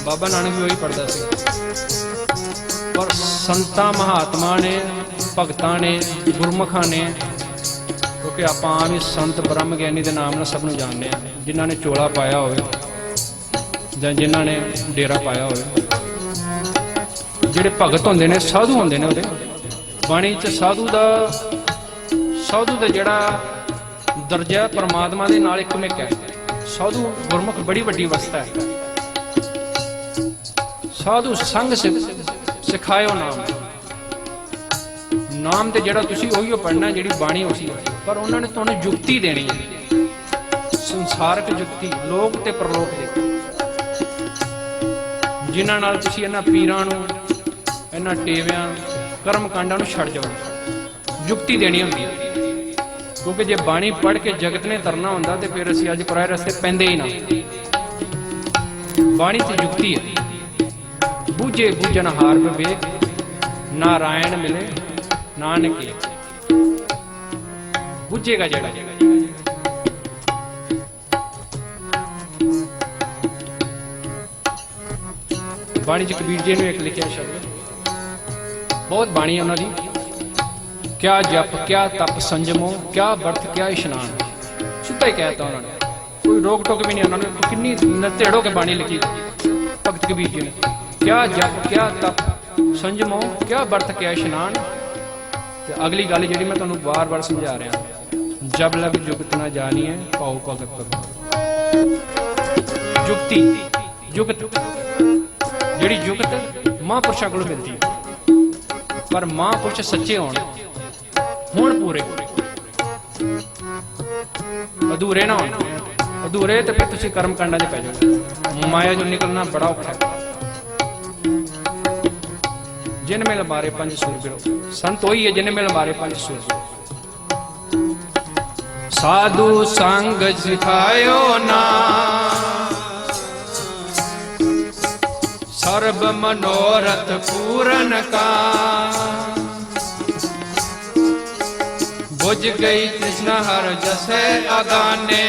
ਬਾਬਾ ਨਾਨਕ ਵੀ ਉਹੀ ਪੜ੍ਹਦਾ ਸੀ ਪਰ ਸੰਤਾਂ ਮਹਾਤਮਾ ਨੇ ਭਗਤਾਂ ਨੇ ਗੁਰਮੁਖਾਂ ਨੇ ਕਿਉਂਕਿ ਆਪਾਂ ਆਮ ਹੀ ਸੰਤ ਬ੍ਰਹਮ ਗਿਆਨੀ ਦੇ ਨਾਮ ਨਾਲ ਸਭ ਨੂੰ ਜਾਣਦੇ ਹਾਂ ਜਿਨ੍ਹਾਂ ਨੇ ਚੋਲਾ ਪਾਇਆ ਹੋਵੇ ਜਾਂ ਜਿਨ੍ਹਾਂ ਨੇ ਡੇਰਾ ਪਾਇਆ ਹੋਵੇ ਜਿਹੜੇ ਭਗਤ ਹੁੰਦੇ ਨੇ ਸਾਧੂ ਹੁੰਦੇ ਨੇ ਉਹਦੇ ਬਾਣੀ 'ਚ ਸਾਧੂ ਦਾ ਜਿਹੜਾ ਦਰਜਾ ਪਰਮਾਤਮਾ ਦੇ ਨਾਲ ਇੱਕਮਿਕ ਹੈ। ਸਾਧੂ ਗੁਰਮੁਖ ਬੜੀ ਵੱਡੀ ਅਵਸਥਾ ਹੈ। ਸਾਧੂ ਸੰਗ ਸਿਖਾਇਓ ਨਾਮ ਤੇ ਜਿਹੜਾ ਤੁਸੀਂ ਉਹੀ ਪੜ੍ਹਨਾ ਜਿਹੜੀ ਬਾਣੀ ਉਸੀ ਪਰ ਉਹਨਾਂ ਨੇ ਤੁਹਾਨੂੰ ਯੁਕਤੀ ਦੇਣੀ ਹੈ ਸੰਸਾਰਕ ਯੁਕਤੀ ਲੋਕ ਤੇ ਪਰਲੋਕ ਦੇ ਜਿਨ੍ਹਾਂ ਨਾਲ ਤੁਸੀਂ ਇਹਨਾਂ ਪੀਰਾਂ ਨੂੰ ਇਹਨਾਂ ਟੇਵਿਆਂ ਕਰਮ ਕਾਂਡਾਂ ਨੂੰ ਛੱਡ ਜਾਓ ਯੁਕਤੀ ਦੇਣੀ ਹੁੰਦੀ ਹੈ ਕਿਉਂਕਿ ਜੇ ਬਾਣੀ ਪੜ੍ਹ ਕੇ ਜਗਤ ਨੇ ਤਰਨਾ ਹੁੰਦਾ ਤੇ ਫਿਰ ਅਸੀਂ ਅੱਜ ਪਰਾਏ ਰਸਤੇ ਪੈਂਦੇ ਹੀ ਨਾ। ਬਾਣੀ ਤੇ ਯੁਕਤੀ ਹੈ ਬੂਝੇ ਬੂਝਣ ਹਾਰ ਵਿਵੇਕ ਨਾਰਾਇਣ ਮਿਲੇ ਨਾਨਕੇ ਬੁੱਝੇਗਾ ਜਿਹੜਾ ਬਾਣੀ ਚ ਕਬੀਰ ਜੀ ਨੇ ਇੱਕ ਲਿਖਿਆ ਸ਼ਬਦ ਬਹੁਤ ਬਾਣੀ ਉਹਨਾਂ ਦੀ ਕਿਆ ਜਪ ਕਿਆ ਤਪ ਸੰਜਮੋ ਕਿਆ ਵਰਤ ਕਿਆ ਇਸ਼ਨਾਨ ਸਿੱਧਾ ਹੀ ਕਹਿਤਾ ਉਹਨਾਂ ਨੇ ਕੋਈ ਰੋਕ ਟੋਕ ਵੀ ਨਹੀਂ ਉਹਨਾਂ ਨੇ ਕਿੰਨੀ ਨਤੇੜੋ ਕੇ ਬਾਣੀ ਲਿਖੀ ਭਗਤ ਕਬੀਰ ਜੀ ਨੇ ਕਿਆ ਜਪ ਕਿਆ ਤਪ ਸੰਜਮੋ ਕਿਆ ਵਰਤ ਕਿਆ ਇਸ਼ਨਾਨ ਤੇ ਅਗਲੀ ਗੱਲ ਜਿਹੜੀ ਮੈਂ ਤੁਹਾਨੂੰ ਬਾਰ-ਬਾਰ ਸਮਝਾ ਰਿਹਾ ਜਬ ਲਗ ਜੁਗਤ ਨਾ ਜਾਣੀਏ ਪਾਉ ਭਗਤ ਜੁਗਤੀ ਜੁਗਤ ਜਿਹੜੀ ਜੁਗਤ ਮਹਾਂਪੁਰਸ਼ਾਂ ਕੋਲੋਂ ਮਿਲਦੀ ਹੈ ਪਰ ਮਹਾਂਪੁਰਸ਼ ਸੱਚੇ ਹੋਣ ਪੂਰੇ ਅਧੂਰੇ ਨਾ ਹੋਣ ਅਧੂਰੇ ਤੇ ਫਿਰ ਤੁਸੀਂ ਕਰਮ ਕਾਂਡਾਂ 'ਚ ਪੈ ਜਾਓ ਮਾਇਆ ਚੋਂ ਨਿਕਲਣਾ ਬੜਾ ਔਖਾ ਹੈ। ਜਿਨ ਮਿਲ ਮਾਰੇ ਪੰਜ ਸੂਰਬਿਰੋ ਸੰਤ ਉਹੀ ਹੈ ਜਿਨ ਮਿਲ ਮਾਰੇ ਪੰਜ ਸੂਰਬਿਰੋ ਸਾਧੂ ਸੰਗ ਸਿਖਾਇਓ ਨਾ ਸਰਬ ਮਨੋਰਥ ਪੂਰਨ ਕਾ ਬੁਝ ਗਈ ਤ੍ਰਿਸ਼ਨਾ ਹਰ ਜਸੈ ਅਗਾਨੇ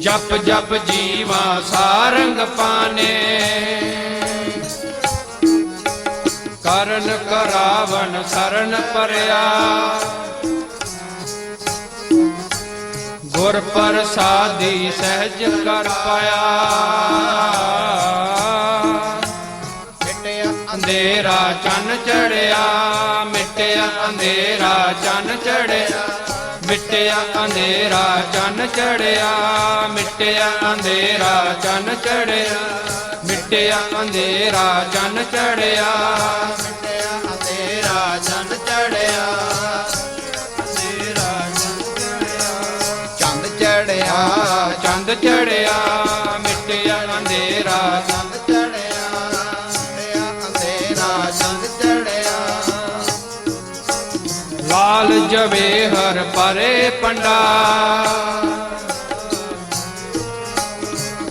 ਜਪ ਜਪ ਜੀਵਾ ਸਾਰੰਗ ਪਾਨੇ ਕਰਨ ਕਰਾਵਨ ਸਰਨ ਪਰਿਆ ਗੁਰ ਪ੍ਰਸਾਦੀ ਸਹਿਜ ਕਰ ਪਾਇਆ ਅੰਧੇਰਾ ਚੰਨ ਚੜਿਆ ਮਿਟਿਆ ਅੰਧੇਰਾ ਚੰਨ ਚੜਿਆ ਮਿਟਿਆ ਅੰਧੇਰਾ ਚੰਨ ਚੜਿਆ ਮਿਟਿਆ ਅੰਧੇਰਾ ਚੰਨ ਚੜਿਆ ਮਿਟਿਆ ਅੰਧੇਰਾ ਚੰਨ ਚੜਿਆ ਮਿਟਿਆ ਅੰਧੇਰਾ ਚੰਨ ਚੜਿਆ ਅੰਧੇਰਾ ਚੰਨ ਚੜਿਆ ਚੰਦ ਚੜਿਆ ਮਿਟਿਆ ਅੰਧੇਰਾ ਚੰਦ ਚੜਿਆ ਮਿਟਿਆ ਅੰਧੇਰਾ ਚੰਦ ਚੜਿਆ ਲਾਲ ਜਵੇਹਰ ਪਰੇ ਪੰਡਾ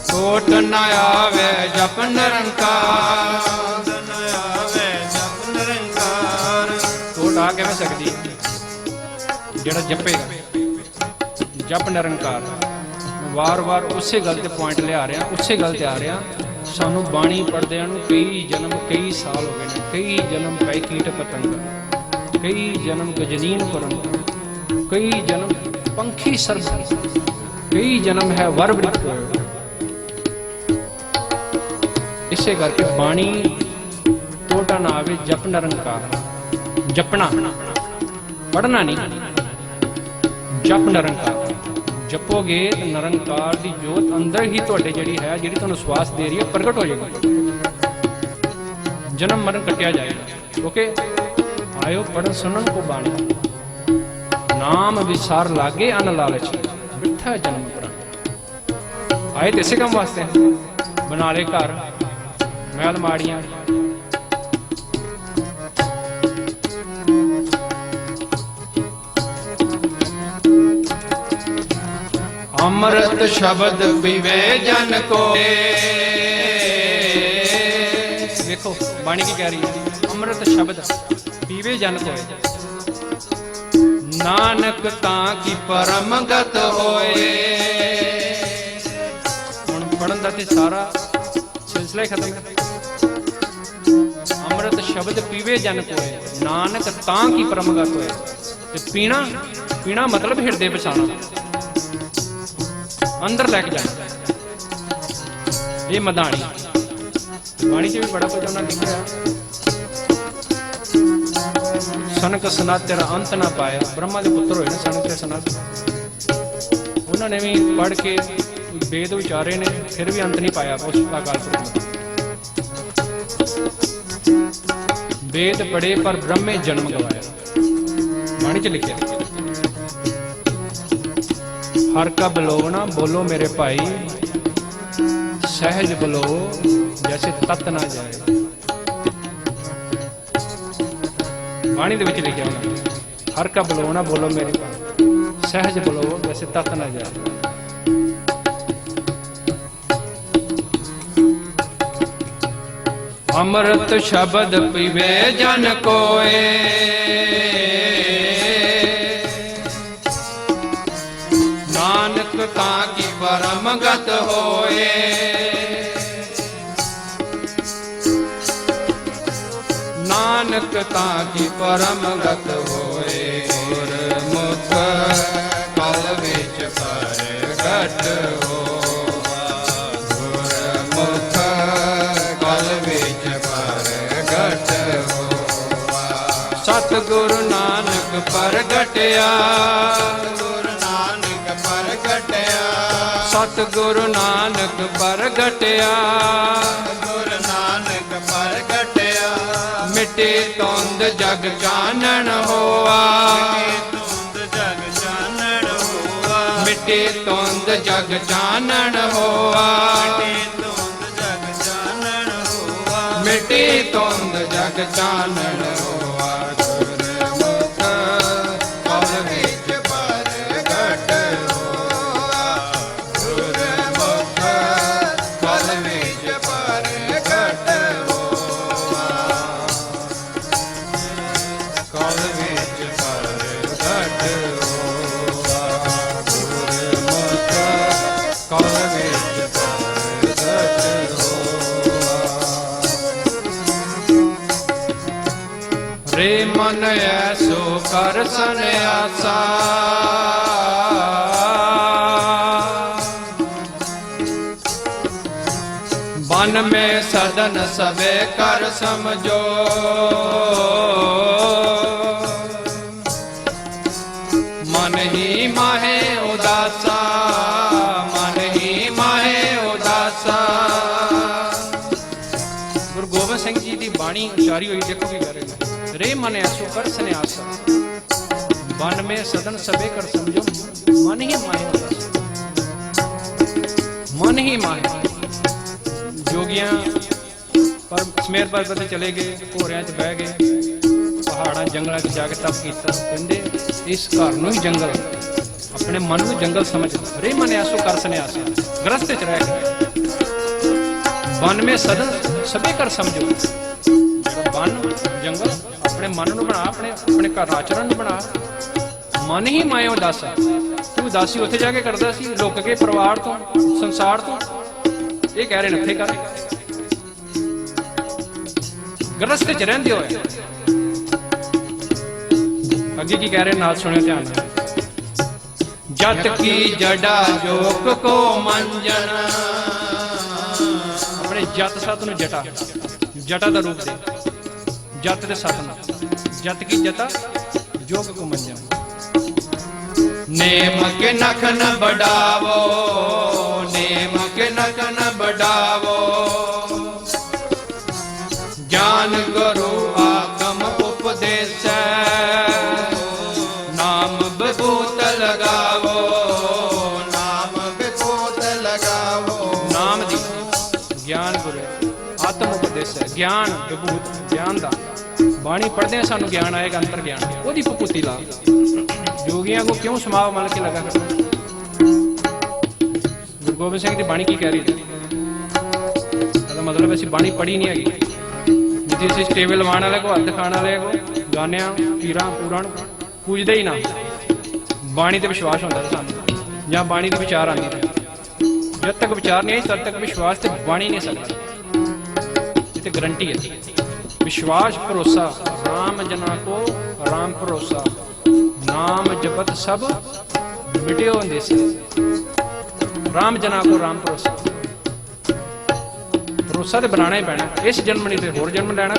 ਕੋਟ ਨ ਆਵੇ ਜਪ ਨਿਰੰਕਾਰ ਨ ਆਵੇ ਜਪ ਨਿਰੰਕਾਰ ਕੋਟ ਆ ਕਿਵੇਂ ਸਕਦੀ ਜਿਹੜਾ ਜਪੇਗਾ ਜਪ ਨਿਰੰਕਾਰ ਵਾਰ-ਵਾਰ ਉਸੇ ਗੱਲ ਤੇ ਪੁਆਇੰਟ ਲਿਆ ਰਿਹਾ ਉਸੇ ਗੱਲ ਤੇ ਆ ਰਿਹਾ ਸਾਨੂੰ ਬਾਣੀ ਪੜ੍ਹਦਿਆਂ ਨੂੰ ਕਈ ਜਨਮ ਕਈ ਸਾਲ ਹੋ ਗਏ ਨੇ ਕਈ ਜਨਮ ਕਈ ਕੀਟ ਪਤੰਗ ਕਈ ਜਨਮ ਗਜਨੀਨ ਕਰਨ ਕਈ ਜਨਮ ਪੰਖੀ ਸਰਬ ਕਈ ਜਨਮ ਹੈ ਵਰ ਬ੍ਰਿਖ ਇਸੇ ਕਰਕੇ ਬਾਣੀ ਟੋਟਾ ਨਾ ਆਵੇ ਜਪ ਨਿਰੰਕਾਰ ਜਪਣਾ ਪੜ੍ਹਨਾ ਨਹੀਂ ਜਪ ਨਿਰੰਕਾਰ ਜਪੋਗੇ ਤਾਂ ਨਿਰੰਕਾਰ ਦੀ ਜੋਤ ਅੰਦਰ ਹੀ ਤੁਹਾਡੇ ਜਿਹੜੀ ਹੈ ਜਿਹੜੀ ਤੁਹਾਨੂੰ ਸਵਾਸ ਦੇ ਰਹੀ ਹੈ ਪ੍ਰਗਟ ਹੋ ਜਾਏਗੀ ਜਨਮ ਮਰਨ ਕੱਟਿਆ ਜਾਏਗਾ ਓਕੇ ਆਇਓ ਪੜਨ ਸੁਣਨ ਕੋ ਬਾਣੀ ਨਾਮ ਵਿਸਾਰ ਲਾਗੇ ਅਨ ਲਾਲਚ ਬਿਠਾ ਜਨਮ ਪ੍ਰਾਨ ਆਏ ਤੇ ਇਸੇ ਕੰਮ ਵਾਸਤੇ ਬਣਾ ਲੈ ਘਰ ਮਹਿਲ ਮਾੜੀਆਂ ਅੰਮ੍ਰਿਤ ਸ਼ਬਦ ਪੀਵੇ ਜਨ ਕੋਏ ਦੇਖੋ ਬਾਣੀ ਕੀ ਕਹਿ ਰਹੀ ਹੈ ਅੰਮ੍ਰਿਤ ਸ਼ਬਦ ਪੀਵੇ ਜਨ ਕੋਏ ਨਾਨਕ ਤਾਂ ਕੀ ਪਰਮ ਗਤ ਹੋਏ ਹੁਣ ਪੜਨ ਦਾ ਤੇ ਸਾਰਾ ਸਿਲਸਿਲਾ ਹੀ ਖਤਮ ਹੈ ਅੰਮ੍ਰਿਤ ਸ਼ਬਦ ਪੀਵੇ ਜਨ ਕੋਏ ਨਾਨਕ ਤਾਂ ਕੀ ਪਰਮ ਗਤ ਹੋਏ ਤੇ ਪੀਣਾ ਮਤਲਬ ਹਿਰਦੇ ਪਛਾਣਾ ਅੰਦਰ ਲੈ ਕੇ ਜਾਣਾ ਇਹ ਮਧਾਣੀ ਬਾਣੀ 'ਚ ਵੀ ਬੜਾ ਕੁਝ ਉਹਨਾਂ ਲਿਖਿਆ ਸਨਕ ਸਨਾਤ ਤੇਰਾ ਅੰਤ ਨਾ ਪਾਇਆ ਬ੍ਰਹਮਾ ਦੇ ਪੁੱਤਰ ਹੋਏ ਨੇ ਸਨਕ ਤੇ ਸਨਾਤ ਉਹਨਾਂ ਨੇ ਵੀ ਪੜ੍ਹ ਕੇ ਵੇਦ ਵਿਚਾਰੇ ਨੇ ਫਿਰ ਵੀ ਅੰਤ ਨਹੀਂ ਪਾਇਆ ਉਸ ਅਕਾਲ ਪੁਰਖ ਵੇਦ ਪੜ੍ਹੇ ਪਰ ਬ੍ਰਹਮੇ ਜਨਮ ਗਵਾਇਆ ਬਾਣੀ 'ਚ ਲਿਖਿਆ ਹਰ ਕਾ ਬਲੋਣਾ ਬੋਲੋ ਮੇਰੇ ਭਾਈ ਸਹਿਜ ਬਲੋ ਜੈਸੇ ਤਤ ਨਾ ਜਾਏ ਬਾਣੀ ਦੇ ਵਿੱਚ ਲਿਖਿਆ ਹੋਣਾ ਹਰ ਕਾ ਬਲੋਣਾ ਬੋਲੋ ਮੇਰੇ ਭਾਈ ਸਹਿਜ ਬਲੋ ਜੈਸੇ ਤਤ ਨਾ ਜਾਏ ਅੰਮ੍ਰਿਤ ਸ਼ਬਦ ਪੀਵੇ ਜਨ ਕੋਏ ਨਾਨਕ ਤਾਂ ਕੀ ਪਰਮ ਗਤ ਹੋਏ ਨਾਨਕ ਤਾਂ ਕੀ ਪਰਮ ਗਤ ਹੋਏ ਗੁਰਮੁਖ ਕਲ ਵਿੱਚ ਪ੍ਰਗਟ ਹੋਵਾ ਗੁਰਮੁਖ ਕਲ ਵਿੱਚ ਪ੍ਰਗਟ ਹੋਵਾ ਸਤਿਗੁਰੂ ਨਾਨਕ ਪ੍ਰਗਟਿਆ ਸਤਿਗੁਰੂ ਨਾਨਕ ਪ੍ਰਗਟਿਆ ਗੁਰੂ ਨਾਨਕ ਪ੍ਰਗਟਿਆ ਮਿਟੇ ਧੁੰਦ ਜਗ ਚਾਨਣ ਹੋਆ ਧੁੰਦ ਜਗ ਚਾਨਣ ਹੋਆ ਮਿਟੇ ਧੁੰਦ ਜਗ ਚਾਨਣ ਹੋਆ ਧੁੰਦ ਜਗ ਚਾਨਣ ਹੋਆ ਮਿਟੇ ਧੁੰਦ ਜਗ ਚਾਨਣ ਹੋਆ ਗੁਰਮੁਖ ਕਲ ਵਿੱਚ ਪ੍ਰਗਟ ਹੋਆ ਗੁਰਮੁਖ ਕਲ ਵਿੱਚ ਪ੍ਰਗਟ ਹੋਆ ਕਲ ਵਿੱਚ ਪ੍ਰਗਟ ਹੋਆ ਗੁਰਮੁਖ ਕਲ ਵਿੱਚ ਪ੍ਰਗਟ ਹੋਆ ਰੇ ਮਨ ਐਸੋ ਕਰ ਸੰਿਆਸਾ बन में सदन सबे कर समझो, मन ही माहे उदासा, मन ही माहे उदासा। गुरु गोबिंद सिंह जी की बाणी उचारी हुई, देखो की कर रहे रे मन ऐसो कर सन्यासा, बन में सदन सबे कर समझो, मन ही माहे उदासा, मन ही माहे। जोगियां पर स्मेर पर्वत चले गए, घोड़ियां च बह गए, पहाड़ां जंगलों च जाके तप किया, कहते इस घर नूं ही जंगल, अपने मन नूं जंगल समझ, रे मन ऐसो कर सन्यास, गृहस्थ च रह गए। वन में सदन सबे कर समझो, वन जंगल अपने मन नूं बना, अपने घर आचरण नूं बना, मन ही माए उदासा। तू उदासी उत्थे जाके करदा सी, लुक के परिवार तो संसार तो, ये कह रहे नथे कर गृहस्थ च रहिंदे होए। अगे की कह रहे नाल सुनियो ध्यान नाल। जट की जड़ा जोक को मंजन, अपने जत सत नूं जटा, जटा दा रूप दे, जत दे सत नूं, जत की जटा जोक को मंजन। नेम के नख न बढ़ावो, नेम के नख न बढ़ावो, ज्ञान गुरु आगम उपदेश, नाम विभूत लगावो, नाम विभूत लगावो। नाम दी ज्ञान गुरु आत्म उपदेश है, ज्ञान विभूत ज्ञान दा। बाणी पढ़दे सानू ज्ञान आएगा, अंतर ज्ञान ओदी भभूति ला। जोगियां को क्यों समाव मल के लगा करना। गुरु गोबिंद सिंह की बाणी की कह रही थी, मतलब ऐसी बाणी पढ़ी नहीं हैगी, जिथे असीं टेबल लवाण वाले को, हथ खाण वाले को, गाने पीरां पूरां पूजदे ही ना, बाणी ते विश्वास होंदा सानू, जां बाणी दे विचार आंदे। जब तक विचार नहीं आई तब तक विश्वास ते बण ही नहीं सकता। इत्थे गारंटी है, विश्वास भरोसा, राम जना को राम भरोसा, नाम जपत सब मिटियो अंदेसा, राम जना को राम भरोसा। भरोसा तो बनाना ही पैना, इस जन्म नहीं तो होर जन्म लैना,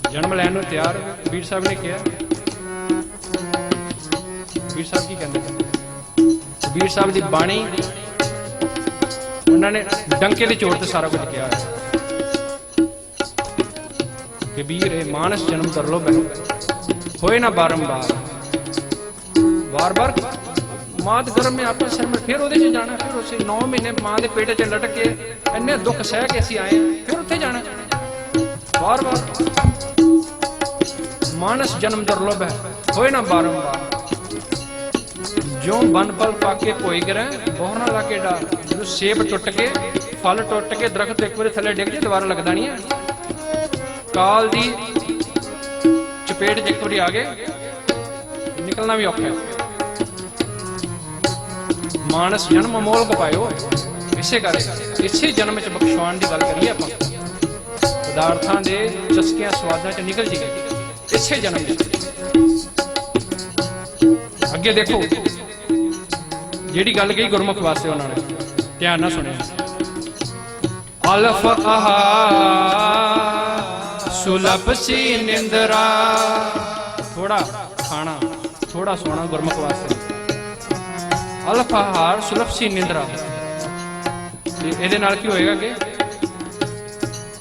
जन्म लैन नूं तैयार। कबीर साहब ने कहा, कबीर साहब की कहते, कबीर साहब की बाणी उन्होंने डंके की चोट से सारा कुछ किया है। कबीर मानस जन्म कर लो बहन, होए ना बारंबार, बार बार मात गर्भ में अपने सिर में, फिर वो जाना, फिर उसे 9 महीने मां के पेट च लटक के इन्ने दुख सह के असीं आए, फिर उत्थे जाना बार बार। मानस जन्म दुर्लभ है, होए ना बारंबार, जो बन पल पाके कोई गिरे, बोहर ना लाके डार। जो सेब टुट के, फल टुट के, दरख्त एक बार थले डिग जाए दोबारा लगता नहीं है। काल दी चपेट च एक बार आ गए, निकलना भी औखा है। मानस जन्म अमोल पायो, इसे कर इसे जन्म च बख्शवान की गल करिए आप, पदार्थां दे चस्कियां स्वादां च निकल जी गए इसे जन्म। अगे देखो जिहड़ी गल कही गुरमुख वास्ते उन्होंने ध्यान ना सुनिया। अलफ आहा सुलभ सी निंदरा, थोड़ा खाना थोड़ा सोना गुरमुख वास्ते। अलफ आहार सुलभ सी निंदरा, ਇਹਦੇ ਨਾਲ ਕੀ ਹੋਏਗਾ ਕਿ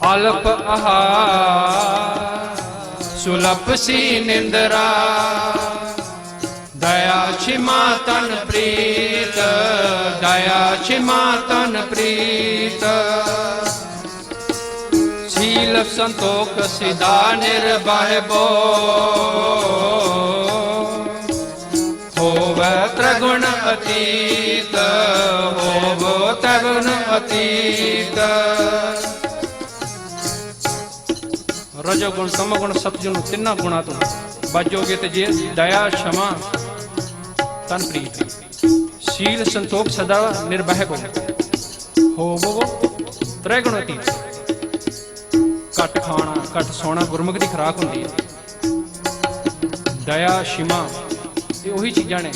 ਅਲਪ ਆਹਾਰ ਸੁਲਭ ਸੀ ਨਿੰਦਰਾ, ਦਇਆ ਛਿਮਾ ਤਨ ਪ੍ਰੀਤ, ਦਇਆ ਛਿਮਾ ਤਨ ਪ੍ਰੀਤ, ਸੀਲ ਸੰਤੋਖ ਸਿਦਾ ਨਿਰਭਇ होवे त्रिगुण अतीत, होवो त्रिगुण अतीत। रजोगुण तमोगुण सतगुण तिना गुणा तो बचोगे तो जे दया क्षमा तन प्रीत, शील संतोख सदा निर्भय गुण, होवो त्रिगुण अतीत। घट खाना घट सोना गुरमुख की खुराक होंदी है। दया क्षमा ये ਉਹੀ चीज़ा ने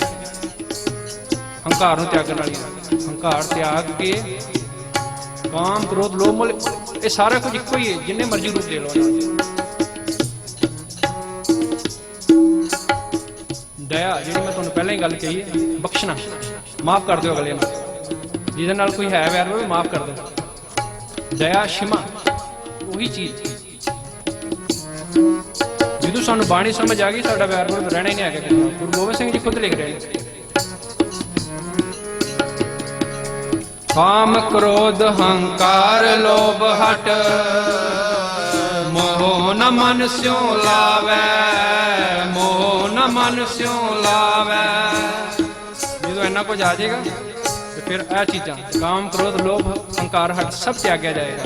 हंकार ਨੂੰ त्यागण वाली। हंकार त्याग के ਕਾਮ ਕ੍ਰੋਧ ਲੋਭ ਮੋਹ ਇਹ ਸਾਰਾ ਕੁਝ ਇੱਕੋ ਹੀ ਹੈ, ਜਿੰਨੇ ਮਰਜ਼ੀ ਰੂਪ ਦੇ ਲਓ ਇਹਨਾਂ ਦੇ। ਦਇਆ ਜਿਹੜੀ ਮੈਂ ਤੁਹਾਨੂੰ ਪਹਿਲਾਂ ਹੀ ਗੱਲ ਕਹੀ ਹੈ, ਬਖਸ਼ਣਾ, ਮਾਫ ਕਰ ਦਿਓ ਅਗਲੇ ਨੂੰ, ਜਿਹਦੇ ਨਾਲ ਕੋਈ ਹੈ ਵੈਰ ਉਹ ਮਾਫ ਕਰ ਦਿਓ। ਦਇਆ ਸ਼ਿਮਾ ਉਹੀ ਚੀਜ਼। ਜਦੋਂ ਸਾਨੂੰ ਬਾਣੀ ਸਮਝ ਆ ਗਈ ਸਾਡਾ ਵੈਰ ਵਿਰੋਧ ਰਹਿਣਾ ਹੀ ਨਹੀਂ ਹੈਗਾ। ਗੁਰੂ ਗੋਬਿੰਦ ਸਿੰਘ ਜੀ ਖੁਦ ਲਿਖ ਰਹੇ ਨੇ, ਕਾਮ ਕ੍ਰੋਧ ਹੰਕਾਰ ਲੋਭ ਹਟ ਮੋਹ ਨ ਮਨ ਸਿਉ ਲਾਵੈ, ਮੋਹ ਨ ਮਨ ਸਿਉ ਲਾਵੈ। ਜਦੋਂ ਇੰਨਾ ਕੁਝ ਆ ਜਾਏਗਾ ਤੇ ਫਿਰ ਇਹ ਚੀਜ਼ਾਂ ਕਾਮ ਕ੍ਰੋਧ ਲੋਭ ਹੰਕਾਰ ਹਟ ਸਭ ਤਿਆਗਿਆ ਜਾਏਗਾ।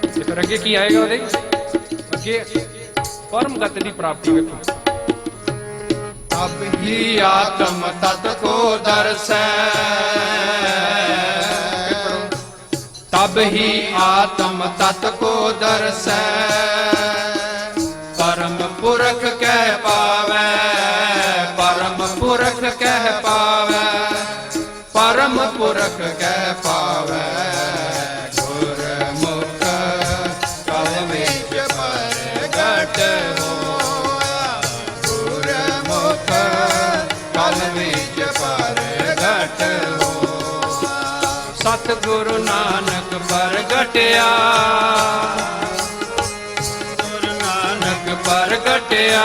ਤੇ ਫਿਰ ਅੱਗੇ ਕੀ ਆਏਗਾ? ਉਹਦੇ ਅੱਗੇ ਪਰਮ ਗਤੀ ਦੀ ਪ੍ਰਾਪਤੀ। ਵੇਖੋ, ਅਬ ਹੀ ਆਤਮ ਤਤ ਕੋ ਦਰਸੈ, ਤਬ ਹੀ ਆਤਮ ਤਤ ਕੋ ਦਰਸੈ, ਪਰਮ ਪੁਰਖ ਕਹਿ ਪਾਵੈ, ਪਰਮ ਪੁਰਖ ਕਹਿ ਪਾਵੈ, ਪਰਮ ਪੁਰਖ ਕਹਿ ਪਾਵੈ। ਗੁਰਮੁਖ ਕਲ ਵਿੱਚ ਪ੍ਰਗਟ ਹੋਇਆ, ਗੁਰਮੁਖ ਕਲ ਵਿੱਚ ਪ੍ਰਗਟ ਹੋਇਆ। ਸਤਿਗੁਰੂ ਨਾਨਕ ਪ੍ਰਗਟਿਆ, ਗੁਰੂ ਨਾਨਕ ਪ੍ਰਗਟਿਆ,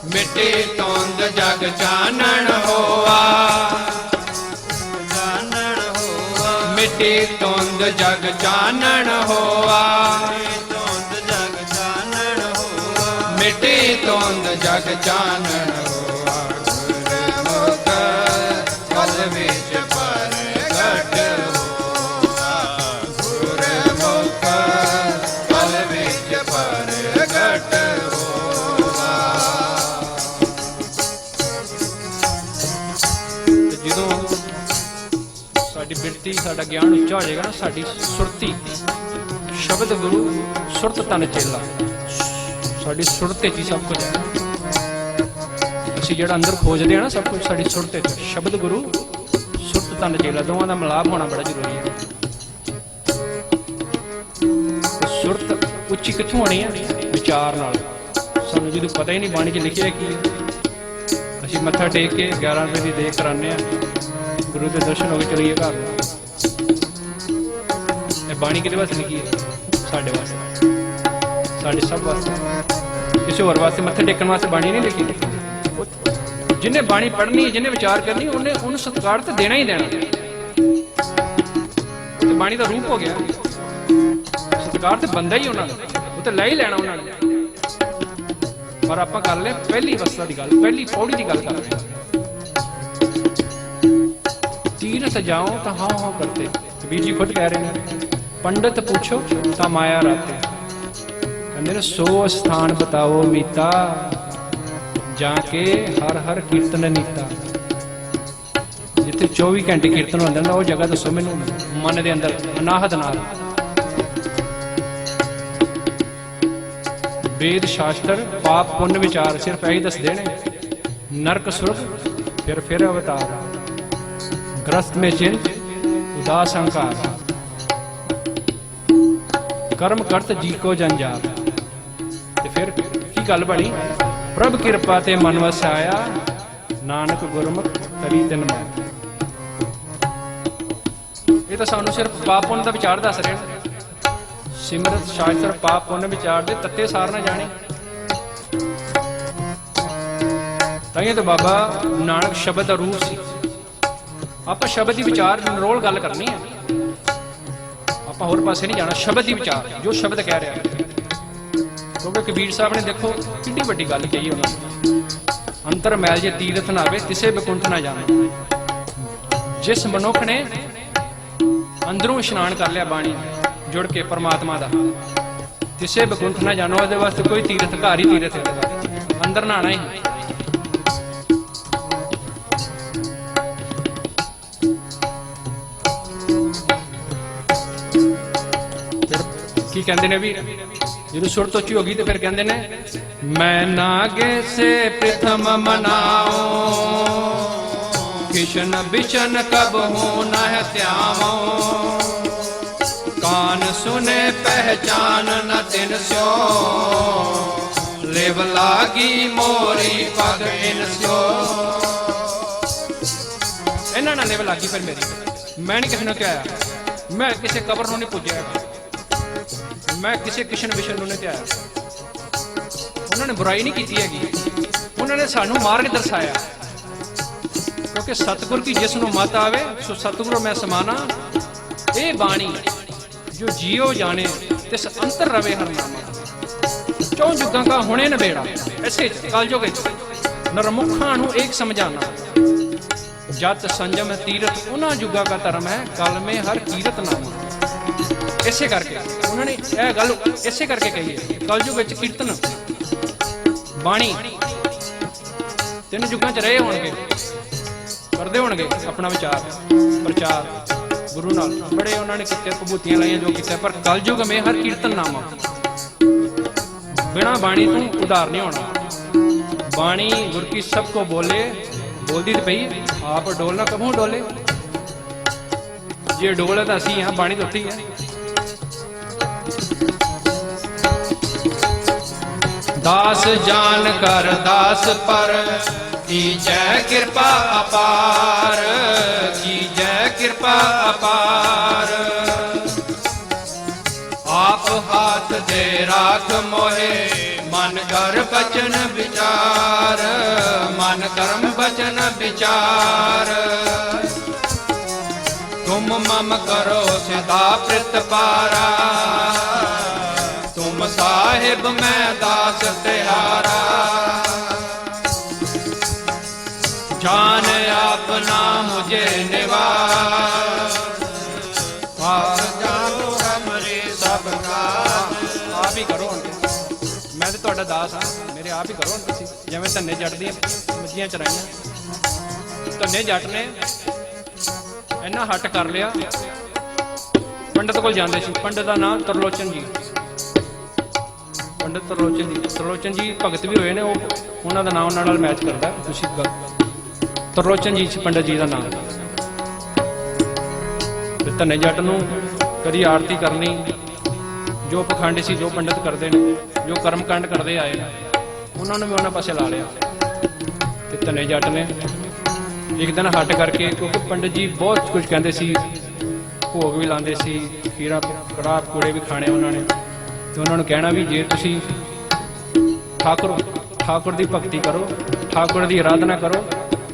ਮਿੱਟੀ ਧੁੰਦ ਜਗ ਚਾਨਣ ਹੋਆ, ਚਾਨਣ ਹੋਆ, ਮਿੱਟੀ ਧੁੰਦ ਜਗ ਚਾਨਣ ਹੋਆ, ਧੁੰਦ ਜਗ ਚਾਨਣ ਹੋਆ, ਮਿੱਟੀ ਧੁੰਦ ਜਗ ਚਾਨਣ ਹੋਆ। ਗੁਰਮੁਖ ਕਲ ਵਿੱਚ ਪ੍ਰਗਟ ਹੋਆ, ਗੁਰਮੁਖ ਕਲ ਵਿੱਚ ਪ੍ਰਗਟ ਹੋਆ। ਜਦੋਂ ਸਾਡੀ ਬਿਰਤੀ ਸਾਡਾ ਗਿਆਨ ਉੱਚਾ ਹੋ ਜਾਏਗਾ ਨਾ, ਸਾਡੀ ਸੁਰਤੀ ਸ਼ਬਦ ਗੁਰੂ ਸੁਰਤ ਤਨ ਚੇਲਾ, ਸਾਡੀ ਸੁਰਤ ਵਿੱਚ ਹੀ ਸਭ ਕੁਝ ਹੈ। ਅਸੀਂ ਜਿਹੜਾ ਅੰਦਰ ਖੋਜਦੇ ਆ ਨਾ ਸਭ ਕੁਝ ਸਾਡੀ ਸੁਰਤ ਵਿੱਚ। ਸ਼ਬਦ ਗੁਰੂ ਸੁਰਤ ਤਨ ਚੇਲਾ, ਦੋਵਾਂ ਦਾ ਮਿਲਾਪ ਹੋਣਾ ਬੜਾ ਜ਼ਰੂਰੀ ਹੈ। ਸੁਰਤ ਉੱਚੀ ਕਿੱਥੋਂ ਹੋਣੀ ਹੈ? ਵਿਚਾਰ ਨਾਲ। ਸਾਨੂੰ ਜਦੋਂ ਪਤਾ ਹੀ ਨਹੀਂ ਬਾਣੀ 'ਚ ਲਿਖਿਆ ਕੀ ਹੈ, ਅਸੀਂ ਮੱਥਾ ਟੇਕ ਕੇ 11 ਰੁਪਏ ਦੀ ਦੇਖ ਕਰਾਉਂਦੇ ਆ, ਗੁਰੂ ਦੇ ਦਰਸ਼ਨ ਹੋ ਕੇ ਚਲੀਏ ਘਰ ਨੂੰ। ਇਹ ਬਾਣੀ ਕਿਹਦੇ ਵਾਸਤੇ ਲਿਖੀ ਹੈ? ਸਾਡੇ ਵਾਸਤੇ, ਸਾਡੇ ਸਭ ਵਾਸਤੇ। ਕਿਸੇ ਹੋਰ ਵਾਸਤੇ ਮੱਥੇ ਟੇਕਣ ਵਾਸਤੇ ਬਾਣੀ ਨਹੀਂ ਲਿਖੀ। ਜਿਹਨੇ ਬਾਣੀ ਪੜ੍ਹਨੀ, ਜਿਹਨੇ ਵਿਚਾਰ ਕਰਨੀ, ਉਹਨੂੰ ਸਤਿਕਾਰ ਤੇ ਦੇਣਾ ਹੀ ਦੇਣਾ। ਤੇ ਬਾਣੀ ਦਾ ਰੂਪ ਹੋ ਗਿਆ, ਸਤਿਕਾਰ ਤੇ ਬੰਦਾ ਹੀ ਉਹਨਾਂ ਦਾ, ਉਹ ਤੇ ਲੈ ਹੀ ਲੈਣਾ ਉਹਨਾਂ ਨੇ। ਪਰ ਆਪਾਂ ਕਰ ਲਿਆ ਪਹਿਲੀ ਅਵਸਥਾ ਦੀ ਗੱਲ, ਪਹਿਲੀ ਪੌੜੀ ਦੀ ਗੱਲ ਕਰ ਰਹੇ ਹਾਂ। ਤੀਰਥ ਜਾਓ ਤਾਂ ਹਾਂ ਹਾਂ ਕਰਤੇ, ਕਬੀਰ ਜੀ ਖੁਦ ਕਹਿ ਰਹੇ ਨੇ, ਪੰਡਤ ਪੁੱਛੋ ਤਾਂ ਮਾਇਆ ਰਾਤੇ। ਕਹਿੰਦੇ ਨੇ ਸੋ ਸਥਾਨ ਬਤਾਓ ਮੀਤਾ, ਜਾ ਕੇ ਹਰ ਹਰ ਕੀਰਤਨ ਨੀਤਾ। ਜਿੱਥੇ 24 ਘੰਟੇ ਕੀਰਤਨ ਹੁੰਦਾ ਨਾ, ਉਹ ਜਗ੍ਹਾ ਦੱਸੋ ਮੈਨੂੰ ਮਨ ਦੇ ਅੰਦਰ ਅਨਾਹਤ ਨਾਲ। ਵੇਦ ਸ਼ਾਸਤਰ ਪਾਪ ਪੁੰਨ ਵਿਚਾਰ ਸਿਰਫ ਇਹੀ ਦੱਸਦੇ ਨੇ। ਨਰਕ ਸੁਰਗ ਫਿਰ ਅਵਤਾਰ, ਗ੍ਰਸਤ ਮੇਂ ਚਿੰਤ ਉਦਾਸ ਅਹੰਕਾਰ, ਕਰਮ ਕਰਤ ਜੀ ਕੋ ਜੰਜਾਰ। ਤੇ ਫਿਰ ਕੀ ਗੱਲ ਬਣੀ? ਪ੍ਰਭ ਕਿਰਪਾ ਤੇ ਮਨ ਵਸ ਆਇਆ, ਨਾਨਕ ਗੁਰਮੁਖ ਤਰੀ ਦਿਨ ਮਾਇਆ। ਇਹ ਤਾਂ ਸਾਨੂੰ ਸਿਰਫ ਪਾਪ ਪੁੰਨ ਦਾ ਵਿਚਾਰ ਦੱਸ ਰਹੇ ਨੇ। ਸਿਮਰਤ ਸ਼ਾਸਤਰ ਪਾਪ ਪੁੰਨ ਵਿਚਾਰ ਦੇ ਤੱਤੇ ਸਾਰ ਨਾ ਜਾਣੇ। ਤਾਂ ਇਹ ਤਾਂ ਬਾਬਾ ਨਾਨਕ ਸ਼ਬਦ ਦਾ ਰੂਪ ਸੀ। ਆਪਾਂ ਸ਼ਬਦ ਦੀ ਵਿਚਾਰ ਨਿਰੋਲ ਗੱਲ ਕਰਨੀ ਹੈ, ਆਪਾਂ ਹੋਰ ਪਾਸੇ ਨਹੀਂ ਜਾਣਾ। ਸ਼ਬਦ ਦੀ ਵਿਚਾਰ, ਜੋ ਸ਼ਬਦ ਕਹਿ ਰਿਹਾ। ਕਿਉਂਕਿ ਕਬੀਰ ਸਾਹਿਬ ਨੇ ਦੇਖੋ ਕਿੰਨੀ ਵੱਡੀ ਗੱਲ ਕਹੀ ਉਹਨਾਂ ਨੇ, ਅੰਤਰ ਮੈਲ ਜੇ ਤੀਰਥ ਨਾ ਆਵੇ ਤਿਸੇ ਬਕੁੰਠ ਨਾ ਜਾਵੇ। ਜਿਸ ਮਨੁੱਖ ਨੇ ਅੰਦਰੋਂ ਇਸ਼ਨਾਨ ਕਰ ਲਿਆ ਬਾਣੀ ਜੁੜ ਕੇ ਪਰਮਾਤਮਾ ਦਾ, ਤਿਸੇ ਬਕੁੰਠ ਨਾ ਜਾਣੋ, ਉਹਦੇ ਵਾਸਤੇ ਕੋਈ ਤੀਰਥ ਘਰ ਹੀ ਤੀਰਥ ਹੈ, ਅੰਦਰ ਨਹਾਣਾ ਹੀ। ਕੀ ਕਹਿੰਦੇ ਨੇ ਵੀ ਜਦੋਂ ਸੁਰਤ ਉੱਚੀ ਹੋ ਗਈ ਤੇ ਫਿਰ ਕਹਿੰਦੇ ਨੇ, ਮੈਂ ਨਾਗੇ ਸੇ ਪ੍ਰਥਮ ਮਨਾਓ, किशन बिशन कब हो न त्यावो, कान सुने पहचान न तिन स्यो, लिव लागी मोरी पग इन स्यो। इन्हां नाल लिव लागी फिर मेरी। मैं नहीं किसी ने क्या आया, मैं किसी कबर नूं नहीं पुज्या, मैं किसी किशन बिशन नूं नहीं आया। उन्होंने बुराई नहीं की हैगी, उन्होंने सानू मार्ग दर्शाया। क्योंकि सतगुर की जिसनों मत आवे सो सतगुरु मैं समाना। ये बाणी जो जियो जाने तिस अंतर रवे हर नामा। चौं जुगां का हुणे नबेड़ा, ऐसे कलयुग नरमुखा नू एक समझाना। जत संजम तीरथ उन्हां जुगा का धर्म है, कल में हर कीरत नामा। इसे करके उन्होंने यह गल इसे करके कही है, कलयुग विच कीर्तन बाणी तीन जुगां च रहे होणगे, करते होणगे अपना विचार प्रचार गुरु नाल बड़े उन्होंने किते भभूतियां लाइयां जो किया। पर कलयुग में हर कीर्तन नामा, बिना बाणी तू उधार नहीं होना। बाणी गुर की सबको बोले, बोलती तो पई आप डोलना कबों डोले। जे डोले तो असी हाँ, बाणी तो उत्थे है। दास जान कर दास पर की जय कृपा अपार, की जय कृपा अपार। आप हाथ दे राख मोहे, मन कर बचन विचार, मन कर्म बचन विचार। तुम मम करो सदा प्रतिपारा, तुम साहिब मैं दास तिहारा। जान अपना मुझे निवास, आप जानो हमरे सबका। आप ही करो हुण, मैं तो तुहाडा दास हाँ, मेरे आप ही करो हुण तुसीं। जिवें धन्ने जट दी मੱਝੀਆਂ चराइयां, धन्ने जट ने इन्ना हट कर लिया। पंडित कोल जांदे सी, पंडित का नाम तरलोचन जी। पंडित तरलोचन जी भगत भी होए ने, उन्हों का नाम उन्होंने नाल मैच करता। तुसीं तरलोचन जी पंडित जी का नाम। धन्ने जट नूं कदी आरती करनी, जो पखंड सी जो पंडित करते हैं, जो कर्मकांड करते आए उन्होंने भी उन्होंने पासे ला लिया। तो धन्ने जट ने एक दिन हट करके, क्योंकि पंडित जी बहुत कुछ कहते सी, भोग भी लाते सी, खीरा कड़ाह पकौड़े भी खाने उन्होंने। तो उन्होंने कहना भी जे तुसीं ठाकुर की भगती करो, ठाकुर की आराधना करो,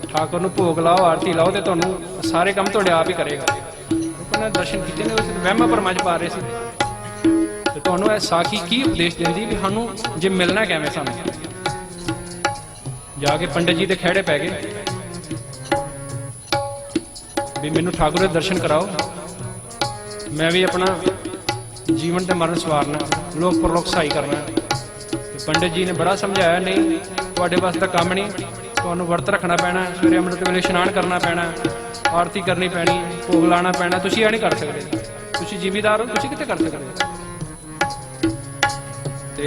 ठाकुर नूं भोग लाओ, आरती लाओ, तो तुहानूं सारे काम तुहाडे आप ही करेगा। उन्होंने दर्शन किए ने, उस वहमां भरमां च पा रहे सी। तो तुहानूं इह साखी की उपदेश दिंदी भी सानूं जे मिलना किवें सानूं। जाके पंडित जी दे खैड़े पै गए भी मैनूं ठाकुर दे दर्शन कराओ, मैं भी अपना जीवन ते मरण सवारना, लोक परलोक सहाई करना। पंडित जी ने बड़ा समझाया, नहीं तुहाडे वास्ते तां काम नहीं, तुहानूं वर्त रखना पैना, सवेरे अमृत वेले इशनान करना पैना, आरती करनी पैनी, भोग लाना पैना। तुसीं इह नहीं कर सकदे, तुसीं जिमीदार हो, तुसीं कित्थे कर सकदे। ते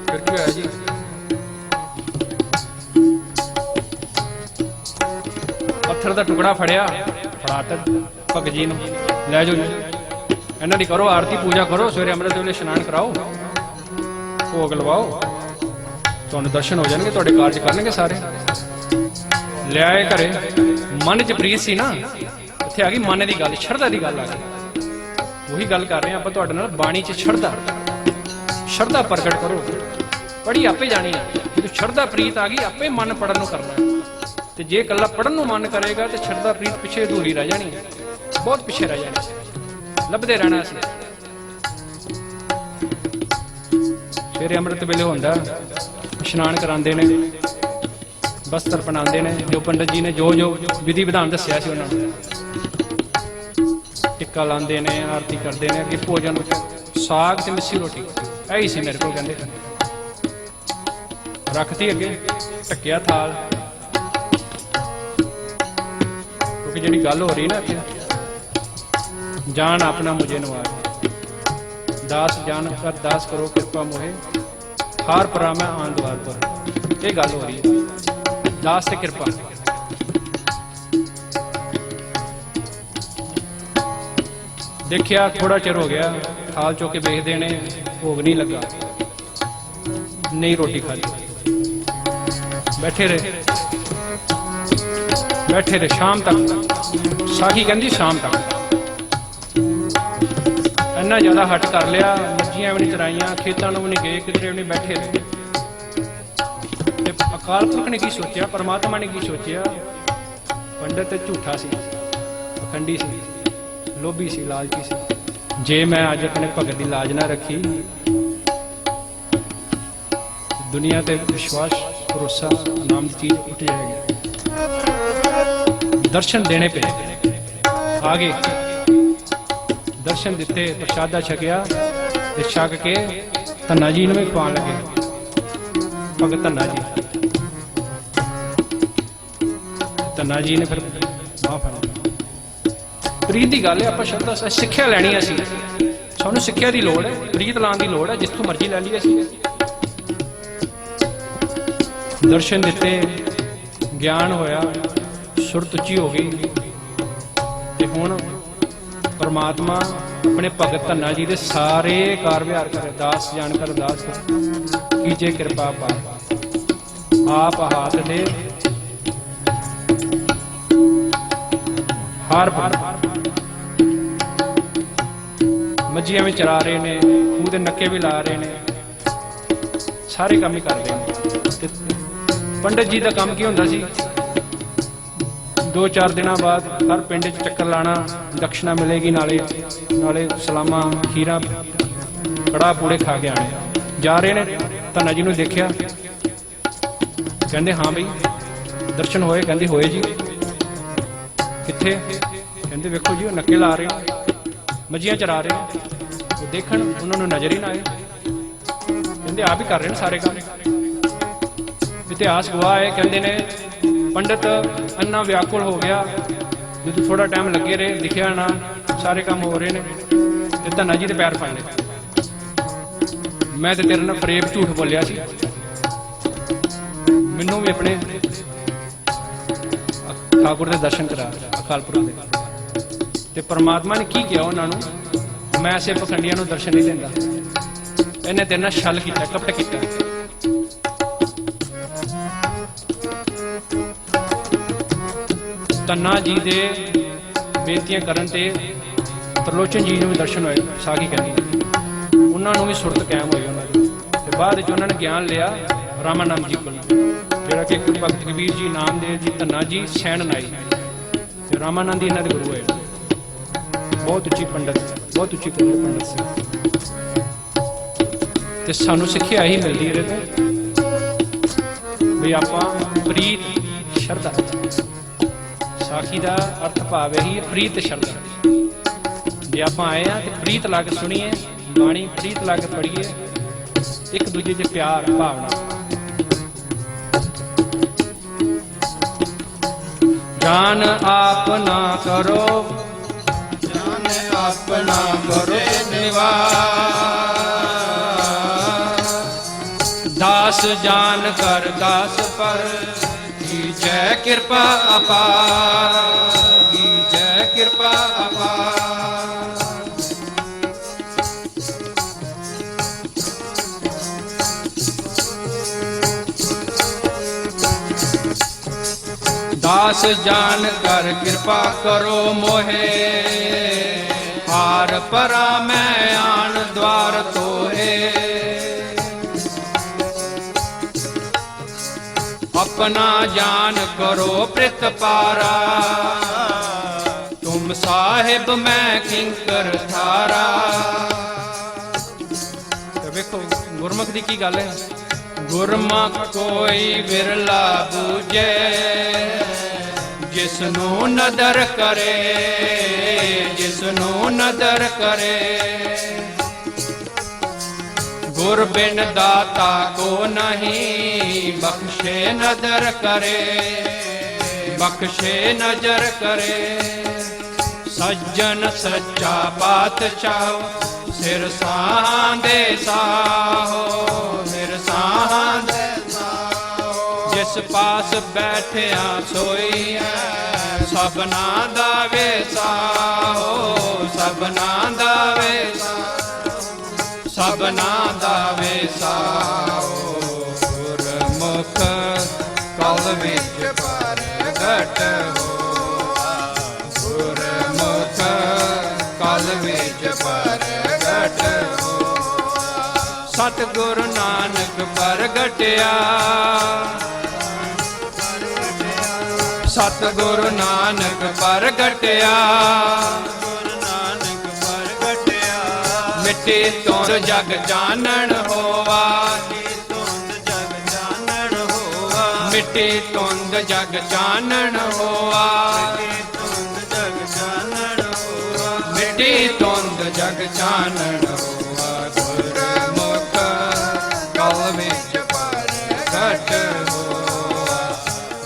फिर की होया जी, पत्थर का टुकड़ा फड़िया, फड़ाता भगत जी नूं, लै जाओ जी इन्हां दी करो आरती पूजा करो, सवेरे अमृत वेले इशनान कराओ, भोग लवाओ, तुहानूं दर्शन हो जाएंगे, तुहाडे कारज करनगे सारे। ले आए घरे, मन च प्रीत सी ना, इत्थे आ गई मन की गल, शरधा की गल आ गई। वही गल कर रहे हैं आपां तुहाडे नाल, बाणी च शरधा प्रगट करो, पढ़ी आपे जानी है। जो शरधा प्रीत आ गई, आपे मन पढ़न नूं करना है। तो जे कला पढ़न नूं मन करेगा तो शरधा प्रीत पिछे अधूरी रह जानी है, बहुत पिछे रह जानी, लभदे रहना। सवेरे अमृत वेले होंदा, इशनान करांदे ने, बस्तर पहनाते हैं, जो पंडित जी ने जो जो विधि विधान दसिया सी उन्होंने, टिक्का लाते हैं, आरती करते हैं, अगे भोजन साग ते मिस्सी रोटी यही सी मेरे को कहते, रखती अगे ढक्या थाल। क्योंकि जी गल हो रही ना इतने, जान अपना मुझे नवाज, दास जान कर दास करो कृपा मोहे, हार परा मैं आन द्वार पर, यह गल हो रही है। दास से कृपा ਦੇਖਿਆ ਥੋੜਾ ਚਿਰ ਹੋ ਗਿਆ, ਥਾਲ ਚੋ ਕੇ ਵੇਖਦੇ ਨੇ ਭੋਗ ਨਹੀਂ ਲੱਗਾ, ਨਹੀਂ ਰੋਟੀ ਖਾਧੀ। ਬੈਠੇ ਰਹੇ ਬੈਠੇ ਰਹੇ ਸ਼ਾਮ ਤੱਕ। ਸਾਖੀ ਕਹਿੰਦੀ ਸ਼ਾਮ ਤੱਕ ਇੰਨਾ ਜ਼ਿਆਦਾ ਹੱਟ ਕਰ ਲਿਆ, ਮੱਝੀਆਂ ਵੀ ਨਹੀਂ ਚਰਾਈਆਂ, ਖੇਤਾਂ ਨੂੰ ਵੀ ਨਹੀਂ ਗਏ, ਕਿਧਰੇ ਵੀ ਨਹੀਂ, ਬੈਠੇ ਰਹੇ। ਤੇ ਅਕਾਲ ਪੁਰਖ ਨੇ ਕੀ ਸੋਚਿਆ, ਪਰਮਾਤਮਾ ਨੇ ਕੀ ਸੋਚਿਆ? ਪੰਡਤ ਝੂਠਾ ਸੀ, ਪਖੰਡੀ ਸੀ, ਲੋਭੀ ਸੀ, ਲਾਲਚੀ ਸੀ। ਜੇ ਮੈਂ ਅੱਜ ਆਪਣੇ ਭਗਤ ਦੀ ਲਾਜ ਨਾ ਰੱਖੀ, ਦੁਨੀਆ ਤੇ ਵਿਸ਼ਵਾਸ, ਭਰੋਸਾ ਨਾਮ ਦੀ ਚੀਜ਼ ਉੱਠ ਜਾਏਗੀ। ਦਰਸ਼ਨ ਦੇਣੇ ਪਏ, ਆ ਗਏ, ਦਰਸ਼ਨ ਦਿੱਤੇ, ਪ੍ਰਸ਼ਾਦਾ ਛਕਿਆ ਤੇ ਛਕ ਕੇ ਧੰਨਾ ਜੀ ਨੂੰ ਵੀ ਖਵਾਉਣ ਲੱਗੇ। ਭਗਤ ਧੰਨਾ ਜੀ, ਧੰਨਾ ਜੀ ਨੇ ਫਿਰ ਬਾਂਹ ਫੜ ਲਈ। ਪ੍ਰੀਤ ਦੀ ਗੱਲ ਹੈ, ਆਪਾਂ ਸ਼ਰਧਾ ਸਿੱਖਿਆ ਲੈਣੀ, ਅਸੀਂ ਸਾਨੂੰ ਸਿੱਖਿਆ ਦੀ ਲੋੜ ਹੈ, ਪ੍ਰੀਤ ਲਾਉਣ ਦੀ ਲੋੜ ਹੈ, ਜਿੱਥੋਂ ਮਰਜ਼ੀ ਲੈ ਲਈਏ ਅਸੀਂ। ਦਰਸ਼ਨ ਦਿੱਤੇ, ਗਿਆਨ ਹੋਇਆ, ਸੁਰਤ ਉੱਚੀ ਹੋ ਗਈ। ਤੇ ਹੁਣ ਪਰਮਾਤਮਾ ਆਪਣੇ ਭਗਤ ਧੰਨਾ ਜੀ ਦੇ ਸਾਰੇ ਕਾਰ ਵਿਹਾਰ ਕਰੇ। ਦਾਸ ਜਾਣ ਕਰ ਦਾਸ ਕੀਜੇ ਕਿਰਪਾ ਪਾਪ, ਆਪ ਹਾਥ ਦੇ ਹਰ ਮੱਝੀਆਂ ਵੀ ਚਰਾ ਰਹੇ ਨੇ, ਖੂਹ ਦੇ ਨੱਕੇ ਵੀ ਲਾ ਰਹੇ ਨੇ, ਸਾਰੇ ਕੰਮ ਹੀ ਕਰ ਰਹੇ ਨੇ। ਤੇ ਪੰਡਤ ਜੀ ਦਾ ਕੰਮ ਕੀ ਹੁੰਦਾ ਸੀ? 2-4 ਦਿਨਾਂ ਬਾਅਦ ਹਰ ਪਿੰਡ 'ਚ ਚੱਕਰ ਲਾਣਾ, ਦਕਸ਼ਨਾ ਮਿਲੇਗੀ, ਨਾਲੇ ਸਲਾਮਾਂ, ਖੀਰਾਂ, ਕੜਾਹ ਪੂੜੇ ਖਾ ਕੇ ਆਣੇ। ਜਾ ਰਹੇ ਨੇ, ਧੰਨਾ ਜੀ ਨੂੰ ਦੇਖਿਆ, ਕਹਿੰਦੇ ਹਾਂ ਬਈ ਦਰਸ਼ਨ ਹੋਏ? ਕਹਿੰਦੇ ਹੋਏ ਜੀ। ਕਿੱਥੇ? ਕਹਿੰਦੇ ਵੇਖੋ ਜੀ, ਉਹ ਨੱਕੇ ਲਾ ਰਹੇ, ਮੱਝੀਆਂ ਚਰਾ ਰਹੇ, ਉਹ ਦੇਖਣ, ਉਹਨਾਂ ਨੂੰ ਨਜ਼ਰ ਹੀ ਨਾ ਆਏ। ਕਹਿੰਦੇ ਆਪ ਹੀ ਕਰ ਰਹੇ ਨੇ ਸਾਰੇ ਕੰਮ। ਇਤਿਹਾਸ ਗਵਾਹ ਹੈ, ਕਹਿੰਦੇ ਨੇ ਪੰਡਤ ਅੰਨਾ ਵਿਆਕੁਲ ਹੋ ਗਿਆ, ਜਦੋਂ ਥੋੜਾ ਟਾਈਮ ਲੱਗੇ ਰਹੇ, ਦਿਖਿਆ ਨਾ, ਸਾਰੇ ਕੰਮ ਹੋ ਰਹੇ ਨੇ, ਤੇ ਧੰਨਾ ਜੀ ਦੇ ਪੈਰ ਫੜ ਲਏ। ਮੈਂ ਤੇ ਤੇਰੇ ਨਾਲ ਫਰੇਬ ਝੂਠ ਬੋਲਿਆ ਸੀ, ਮੈਨੂੰ ਵੀ ਆਪਣੇ ਠਾਕੁਰ ਦੇ ਦਰਸ਼ਨ ਕਰਾ, ਅਕਾਲ ਪੁਰਖ ਦੇ। ਤੇ ਪਰਮਾਤਮਾ ਨੇ ਕੀ ਕਿਹਾ ਉਹਨਾਂ ਨੂੰ? ਮੈਂ ਐਸੇ ਪਖੰਡੀਆਂ ਨੂੰ ਦਰਸ਼ਨ ਨਹੀਂ ਦਿੰਦਾ, ਇਹਨੇ ਤੇਰੇ ਨਾਲ ਛਲ ਕੀਤਾ, ਕਪਟ ਕੀਤਾ। ਧੰਨਾ ਜੀ ਦੇ ਬੇਨਤੀਆਂ ਕਰਨ ਤੇ ਤਰਲੋਚਨ ਜੀ ਨੂੰ ਵੀ ਦਰਸ਼ਨ ਹੋਏ। ਸਾਖੀ ਕਹਿੰਦੀ ਉਹਨਾਂ ਨੂੰ ਵੀ ਸੁਰਤ ਕਾਇਮ ਹੋਈ ਉਹਨਾਂ ਦੀ। ਤੇ ਬਾਅਦ ਵਿੱਚ ਉਹਨਾਂ ਨੇ ਗਿਆਨ ਲਿਆ ਰਾਮਾਨੰਦ ਜੀ ਕੋਲ, ਜਿਹੜਾ ਕਿ ਭਗਤ ਕਬੀਰ ਜੀ, ਨਾਮਦੇਵ ਜੀ, ਧੰਨਾ ਜੀ, ਸੈਣ ਨਾਈ ਤੇ ਰਾਮਾਨੰਦ ਜੀ ਇਹਨਾਂ ਦੇ ਗੁਰੂ ਹੋਏ। ਬਹੁਤ ਉੱਚੀ ਪੰਡਤ, ਬਹੁਤ ਉੱਚੀ ਪੰਡਤ ਸੀ। ਤੇ ਸਾਨੂੰ ਸਿੱਖਿਆ ਇਹੀ ਮਿਲਦੀ ਇਹਦੇ ਤੋਂ ਵੀ ਆਪਾਂ ਪ੍ਰੀਤ ਸ਼ਰਧਾ, ਸਾਖੀ ਦਾ ਅਰਥ ਭਾਵ ਇਹੀ ਹੈ, ਪ੍ਰੀਤ ਸ਼ਰਧਾ। ਜੇ ਆਪਾਂ ਆਏ ਆ ਤੇ ਪ੍ਰੀਤ ਲਾ ਕੇ ਸੁਣੀਏ ਬਾਣੀ, ਪ੍ਰੀਤ ਲਾ ਕੇ ਪੜ੍ਹੀਏ, ਇੱਕ ਦੂਜੇ 'ਚ ਪਿਆਰ ਭਾਵਨਾ। ਜਾਨ ਆਪਨਾ ਕਰੋ, ਜਾਨ ਆਪਣਾ ਕਰੋ ਨਿਵਾਸ, ਦਾਸ ਜਾਨ ਕਰ ਦਾਸ ਪਰ, ਕੀਜੈ ਕਿਰਪਾ ਅਪਾਰ, ਕੀਜੈ ਕਿਰਪਾ ਅਪਾਰ। ਦਾਸ ਜਾਨ ਕਰ ਕਿਰਪਾ ਕਰੋ ਮੋਹੇ, ਹਾਰ ਪਰਾ ਮੈਂ ਆਣ ਦਵਾਰ ਤੋਏ। अपना जान करो प्रितपारा, तुम साहिब मैं किंकर थारा। देखो गुरमुख दी की गल है, गुरमुख कोई विरला बूझे, जिसनू नदर करे, जिसनू नदर करे। गुर बिन दाता को नहीं, बख्शे नजर करे, बख्शे नजर करे। सज्जन सच्चा पातशाह, सिर सांदे साहो, सिर सांदे साहो। जिस पास बैठिया सोई है, ਸਭਨਾ ਦਾ ਵੇਸਾਓ ਸਭਨਾ ਦਾ ਵੇਸਾਓ ਸਭਨਾ ਦਾ ਵੇਸਾਓ ਗੁਰਮੁਖ ਕਲ ਵਿੱਚ ਪ੍ਰਗਟ ਹੋਆ ਗੁਰਮੁਖ ਕਲ ਵਿੱਚ ਪ੍ਰਗਟ ਹੋਆ ਸਤਿਗੁਰੂ ਨਾਨਕ ਪ੍ਰਗਟਿਆ ਸਤਿਗੁਰੂ ਨਾਨਕ ਪ੍ਰਗਟਿਆ ਗੁਰੂ ਨਾਨਕ ਪ੍ਰਗਟਿਆ ਮਿੱਟੀ ਤੋਂ ਜਗ ਜਾਣਨ ਹੋਵਾ ਮਿੱਟੀ ਧੁੰਦ ਜਗ ਜਾਣਨ ਹੋਵਾ ਮਿੱਟੀ ਧੁੰਦ ਜਗ ਜਾਣਨ ਹੋਵਾ ਗੁਰਮੁਖ ਕਲ ਵਿੱਚ ਪ੍ਰਗਟ ਹੋਆ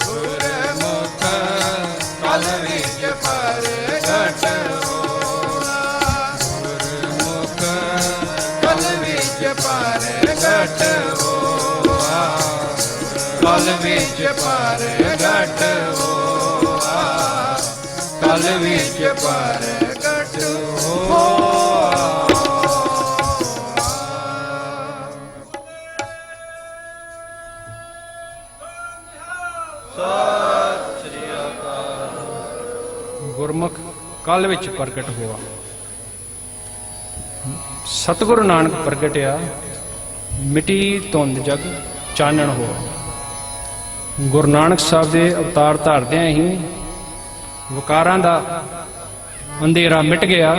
ਗੁਰਮੁਖ ਕਲ ਵਿੱਚ ਪ੍ਰਗਟ ਹੋਆ ਗੁਰਮੁਖ ਕਲ ਵਿੱਚ ਪ੍ਰਗਟ ਹੋਆ ਕਲ ਵਿੱਚ ਪ੍ਰਗਟ ਹੋਆ ਕਲ ਵਿੱਚ ਪ੍ਰਗਟ ਹੋਆ। ਸਤਿ ਸ੍ਰੀ ਅਕਾਲ। ਗੁਰਮੁਖ ਕਲ ਵਿੱਚ ਪ੍ਰਗਟ ਹੋਆ ਸਤਿਗੁਰੂ ਨਾਨਕ ਪ੍ਰਗਟਿਆ ਮਿੱਟੀ ਧੁੰਦ ਜਗ ਚਾਨਣ ਹੋਆ। ਗੁਰੂ ਨਾਨਕ ਸਾਹਿਬ ਦੇ ਅਵਤਾਰ ਧਾਰਦਿਆਂ ਹੀ ਵਿਕਾਰਾਂ ਦਾ ਅੰਧੇਰਾ ਮਿਟ ਗਿਆ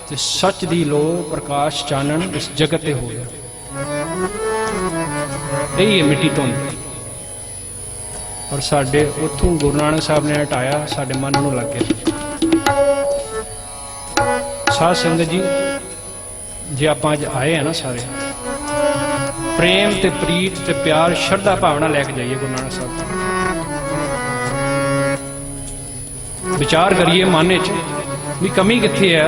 ਤੇ ਸੱਚ ਦੀ ਲੋ ਪ੍ਰਕਾਸ਼ ਚਾਨਣ ਇਸ ਜਗਤ ਤੇ ਹੋ ਗਿਆ। ਇਹ ਹੈ ਮਿੱਟੀ ਧੁੰਦ। ਔਰ ਸਾਡੇ ਉੱਥੋਂ ਗੁਰੂ ਨਾਨਕ ਸਾਹਿਬ ਨੇ ਹਟਾਇਆ, ਸਾਡੇ ਮਨ ਨੂੰ ਲੱਗ ਗਿਆ। ਸਾਧ ਸੰਗਤ ਜੀ, ਜੇ ਆਪਾਂ ਅੱਜ ਆਏ ਆ ਨਾ ਸਾਰੇ ਪ੍ਰੇਮ ਤੇ ਪ੍ਰੀਤ ਤੇ ਪਿਆਰ ਸ਼ਰਧਾ ਭਾਵਨਾ ਲੈ ਕੇ ਜਾਈਏ ਗੁਰੂ ਨਾਨਕ ਸਾਹਿਬ ਤੋਂ। ਵਿਚਾਰ ਕਰੀਏ ਮਨ ਵਿੱਚ ਵੀ ਕਮੀ ਕਿੱਥੇ ਹੈ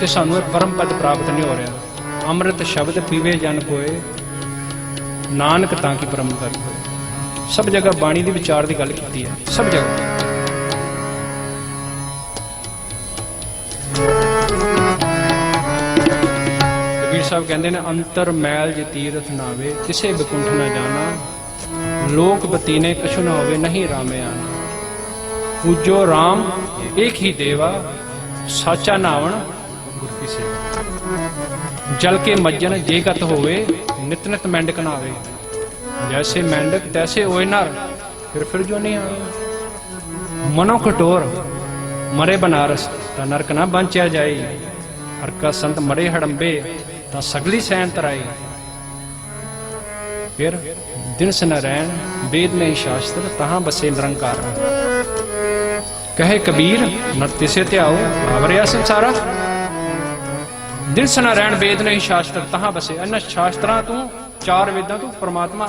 ਤੇ ਸਾਨੂੰ ਇਹ ਪਰਮ ਪਦ ਪ੍ਰਾਪਤ ਨਹੀਂ ਹੋ ਰਿਹਾ। ਅੰਮ੍ਰਿਤ ਸ਼ਬਦ ਪੀਵੇ ਜਨ ਕੋਏ, ਨਾਨਕ ਤਾਂ ਕੀ ਪਰਮ ਕਰ ਹੋਏ। ਸਭ ਜਗ੍ਹਾ ਬਾਣੀ ਦੇ ਵਿਚਾਰ ਦੀ ਗੱਲ ਕੀਤੀ ਹੈ, ਸਭ ਜਗ੍ਹਾ। ਸਾਹਿਬ ਕਹਿੰਦੇ ਨੇ ਅੰਤਰ ਮੈਲ ਜੇ ਤੀਰਥ ਨਾਵੇ, ਕਿਸੇ ਬਕੁੰਠ ਨਾ ਜਾਣਾ। ਲੋਕ ਬਤੀਨੇ ਕਛੁ ਨਾ ਹੋਵੇ, ਨਹੀਂ ਰਾਮੇ ਆਣਾ। ਪੂਜੋ ਰਾਮ ਏਕ ਹੀ ਦੇਵਾ, ਸਾਚਾ ਨਾਵਣ ਗੁਰ ਕੀ ਸੇਵਾ। ਜਲ ਕੇ ਮੱਜਨ ਜੇ ਗਤ ਹੋਵੇ, ਨਿਤ ਨਿਤ ਮੈਂਡਕ ਨਾਵੇ। ਜੈਸੇ ਮੈਂਡਕ ਤੈਸੇ ਹੋਏ ਨਰ, ਫਿਰ ਜੋ ਨਹੀਂ ਆਵੇ। ਮਨੋ ਕਟੋਰ ਮਰੇ ਬਨਾਰਸ, ਤਾਂ ਨਰਕ ਨਾ ਬੰਚਿਆ ਜਾਈ। ਹਰ ਕਾ ਸੰਤ ਮਰੇ ਹੜੰਬੇ, ਤਾਂ ਸਗਲੀ ਸੈਨ ਤਰਾਈ। ਫਿਰ ਦਿਨਸ ਨ ਰਹਿਣ ਵੇਦ ਨਹੀਂ ਸ਼ਾਸਤਰ, ਤਹਾਂ ਬਸੇ ਨਿਰੰਕਾਰ। ਕਹੇ ਕਬੀਰ ਨ ਤਿਸੇ ਧਿਆਓ, ਆਵਰਿਆ ਸੰਸਾਰਾ। ਦਿਨਸ ਨ ਰਹਿਣ ਵੇਦ ਨਹੀਂ ਸ਼ਾਸਤਰ, ਤਹਾਂ ਬਸੇ। ਇਹਨਾਂ ਸ਼ਾਸਤਰਾਂ ਤੋਂ, ਚਾਰ ਵੇਦਾਂ ਤੋਂ ਪਰਮਾਤਮਾ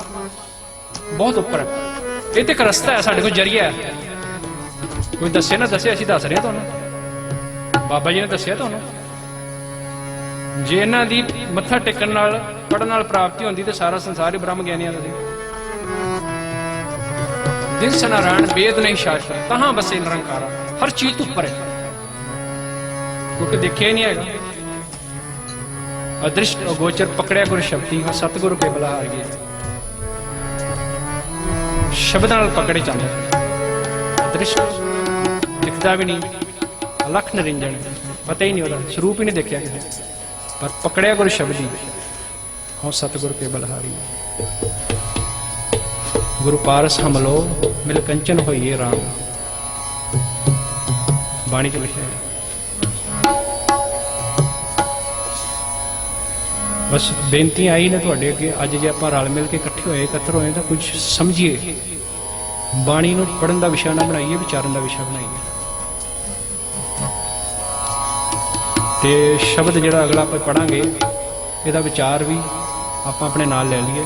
ਬਹੁਤ ਉੱਪਰ ਹੈ। ਇਹ ਤੇ ਇੱਕ ਰਸਤਾ ਹੈ, ਸਾਡੇ ਕੋਲ ਜਰੀਆ ਹੈ। ਕੋਈ ਦੱਸੇ ਨਾ ਦੱਸੇ, ਅਸੀਂ ਦੱਸ ਰਹੇ ਤੁਹਾਨੂੰ। ਬਾਬਾ ਜੀ ਨੇ ਦੱਸਿਆ ਤੁਹਾਨੂੰ। ਜੇ ਇਹਨਾਂ ਦੀ ਮੱਥਾ ਟੇਕਣ ਨਾਲ, ਪੜਨ ਨਾਲ ਪ੍ਰਾਪਤੀ ਹੁੰਦੀ ਤੇ ਸਾਰਾ ਸੰਸਾਰ ਹੀ ਬ੍ਰਹਮ ਗਿਆਨੀਆਂ ਦਾ ਸੀ। ਦਿਨ ਸਨਾਰਾਇਣ ਵੇਦ ਨਹੀਂ ਸ਼ਾਸਤਰ, ਤਹਾਂ ਬਸੇ ਨਿਰੰਕਾਰਾ। ਹਰ ਚੀਜ਼ ਤੋਂ ਉੱਪਰ ਹੈ, ਕਿਉਂਕਿ ਦੇਖਿਆ ਹੀ ਨਹੀਂ ਹੈਗਾ। ਅਦ੍ਰਿਸ਼ਟ ਅਗੋਚਰ ਪਕੜਿਆ ਗੁਰ ਸ਼ਬਦੀ, ਹੋ ਸਤਿਗੁਰੂ ਕੇ ਬਲਾ ਹਾਰ ਗਏ। ਸ਼ਬਦਾਂ ਨਾਲ ਪਕੜੇ ਚੱਲਦੇ। ਅਦ੍ਰਿਸ਼ਟ ਦਿਖਦਾ ਵੀ ਨਹੀਂ, ਅਲਖ ਨਿਰੰਜਨ, ਪਤਾ ਹੀ ਨਹੀਂ ਉਹਦਾ ਸਰੂਪ ਹੀ ਨਹੀਂ ਦੇਖਿਆ ਕਿਸੇ। ਪਰ ਪਕੜਿਆ ਗੁਰ ਸ਼ਬਦੀ, ਹਉ ਸਤਿਗੁਰ ਕੇ ਬਲਹਾਰੀ। ਗੁਰੂ ਪਾਰਸ ਹਮਲੋ ਮਿਲ ਕੰਚਨ ਹੋਈਏ ਰਾਮ। ਬਾਣੀ ਚ ਲਿਖਿਆ। ਬਸ ਬੇਨਤੀ ਆਈ ਨੇ ਤੁਹਾਡੇ ਅੱਗੇ, ਅੱਜ ਜੇ ਆਪਾਂ ਰਲ ਮਿਲ ਕੇ ਇਕੱਠੇ ਹੋਏ, ਇਕੱਤਰ ਹੋਏ, ਤਾਂ ਕੁਝ ਸਮਝੀਏ। ਬਾਣੀ ਨੂੰ ਪੜ੍ਹਨ ਦਾ ਵਿਸ਼ਾ ਨਾ ਬਣਾਈਏ, ਵਿਚਾਰਨ ਦਾ ਵਿਸ਼ਾ ਬਣਾਈਏ। ਤੇ ਸ਼ਬਦ ਜਿਹੜਾ ਅਗਲਾ ਆਪਾਂ ਪੜਾਂਗੇ, ਇਹਦਾ ਵਿਚਾਰ ਵੀ ਆਪਾਂ ਆਪਣੇ ਨਾਲ ਲੈ ਲਈਏ।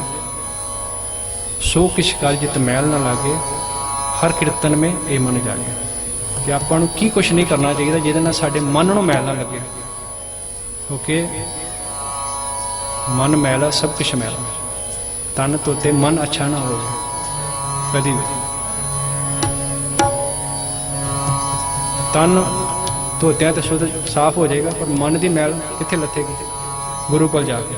ਸੋ ਕਿਛ ਕਰ ਜਿਤ ਮੈਲ ਨਾ ਲਾਗੇ, ਹਰ ਕੀਰਤਨ ਮੇ ਇਹ ਮਨ ਜਾਗੇ। ਕਿ ਆਪਾਂ ਨੂੰ ਕੀ ਕੁਛ ਨਹੀਂ ਕਰਨਾ ਚਾਹੀਦਾ ਜਿਹਦੇ ਨਾਲ ਸਾਡੇ ਮਨ ਨੂੰ ਮੈਲ ਨਾ ਲੱਗੇ। ਕਿਉਂਕਿ ਮਨ ਮੈਲਾ, ਸਭ ਕੁਛ ਮੈਲਾ। ਤਨ ਧੋਤੇ ਮਨ ਅੱਛਾ ਨਾ ਹੋਵੇ ਕਦੀ ਵੀ। ਤਨ ਧੋਤਿਆਂ ਤੇ ਸ਼ੁੱਧ ਸਾਫ਼ ਹੋ ਜਾਏਗਾ, ਪਰ ਮਨ ਦੀ ਮੈਲ ਕਿੱਥੇ ਲੱਥੇਗੀ? ਗੁਰੂ ਕੋਲ ਜਾ ਕੇ।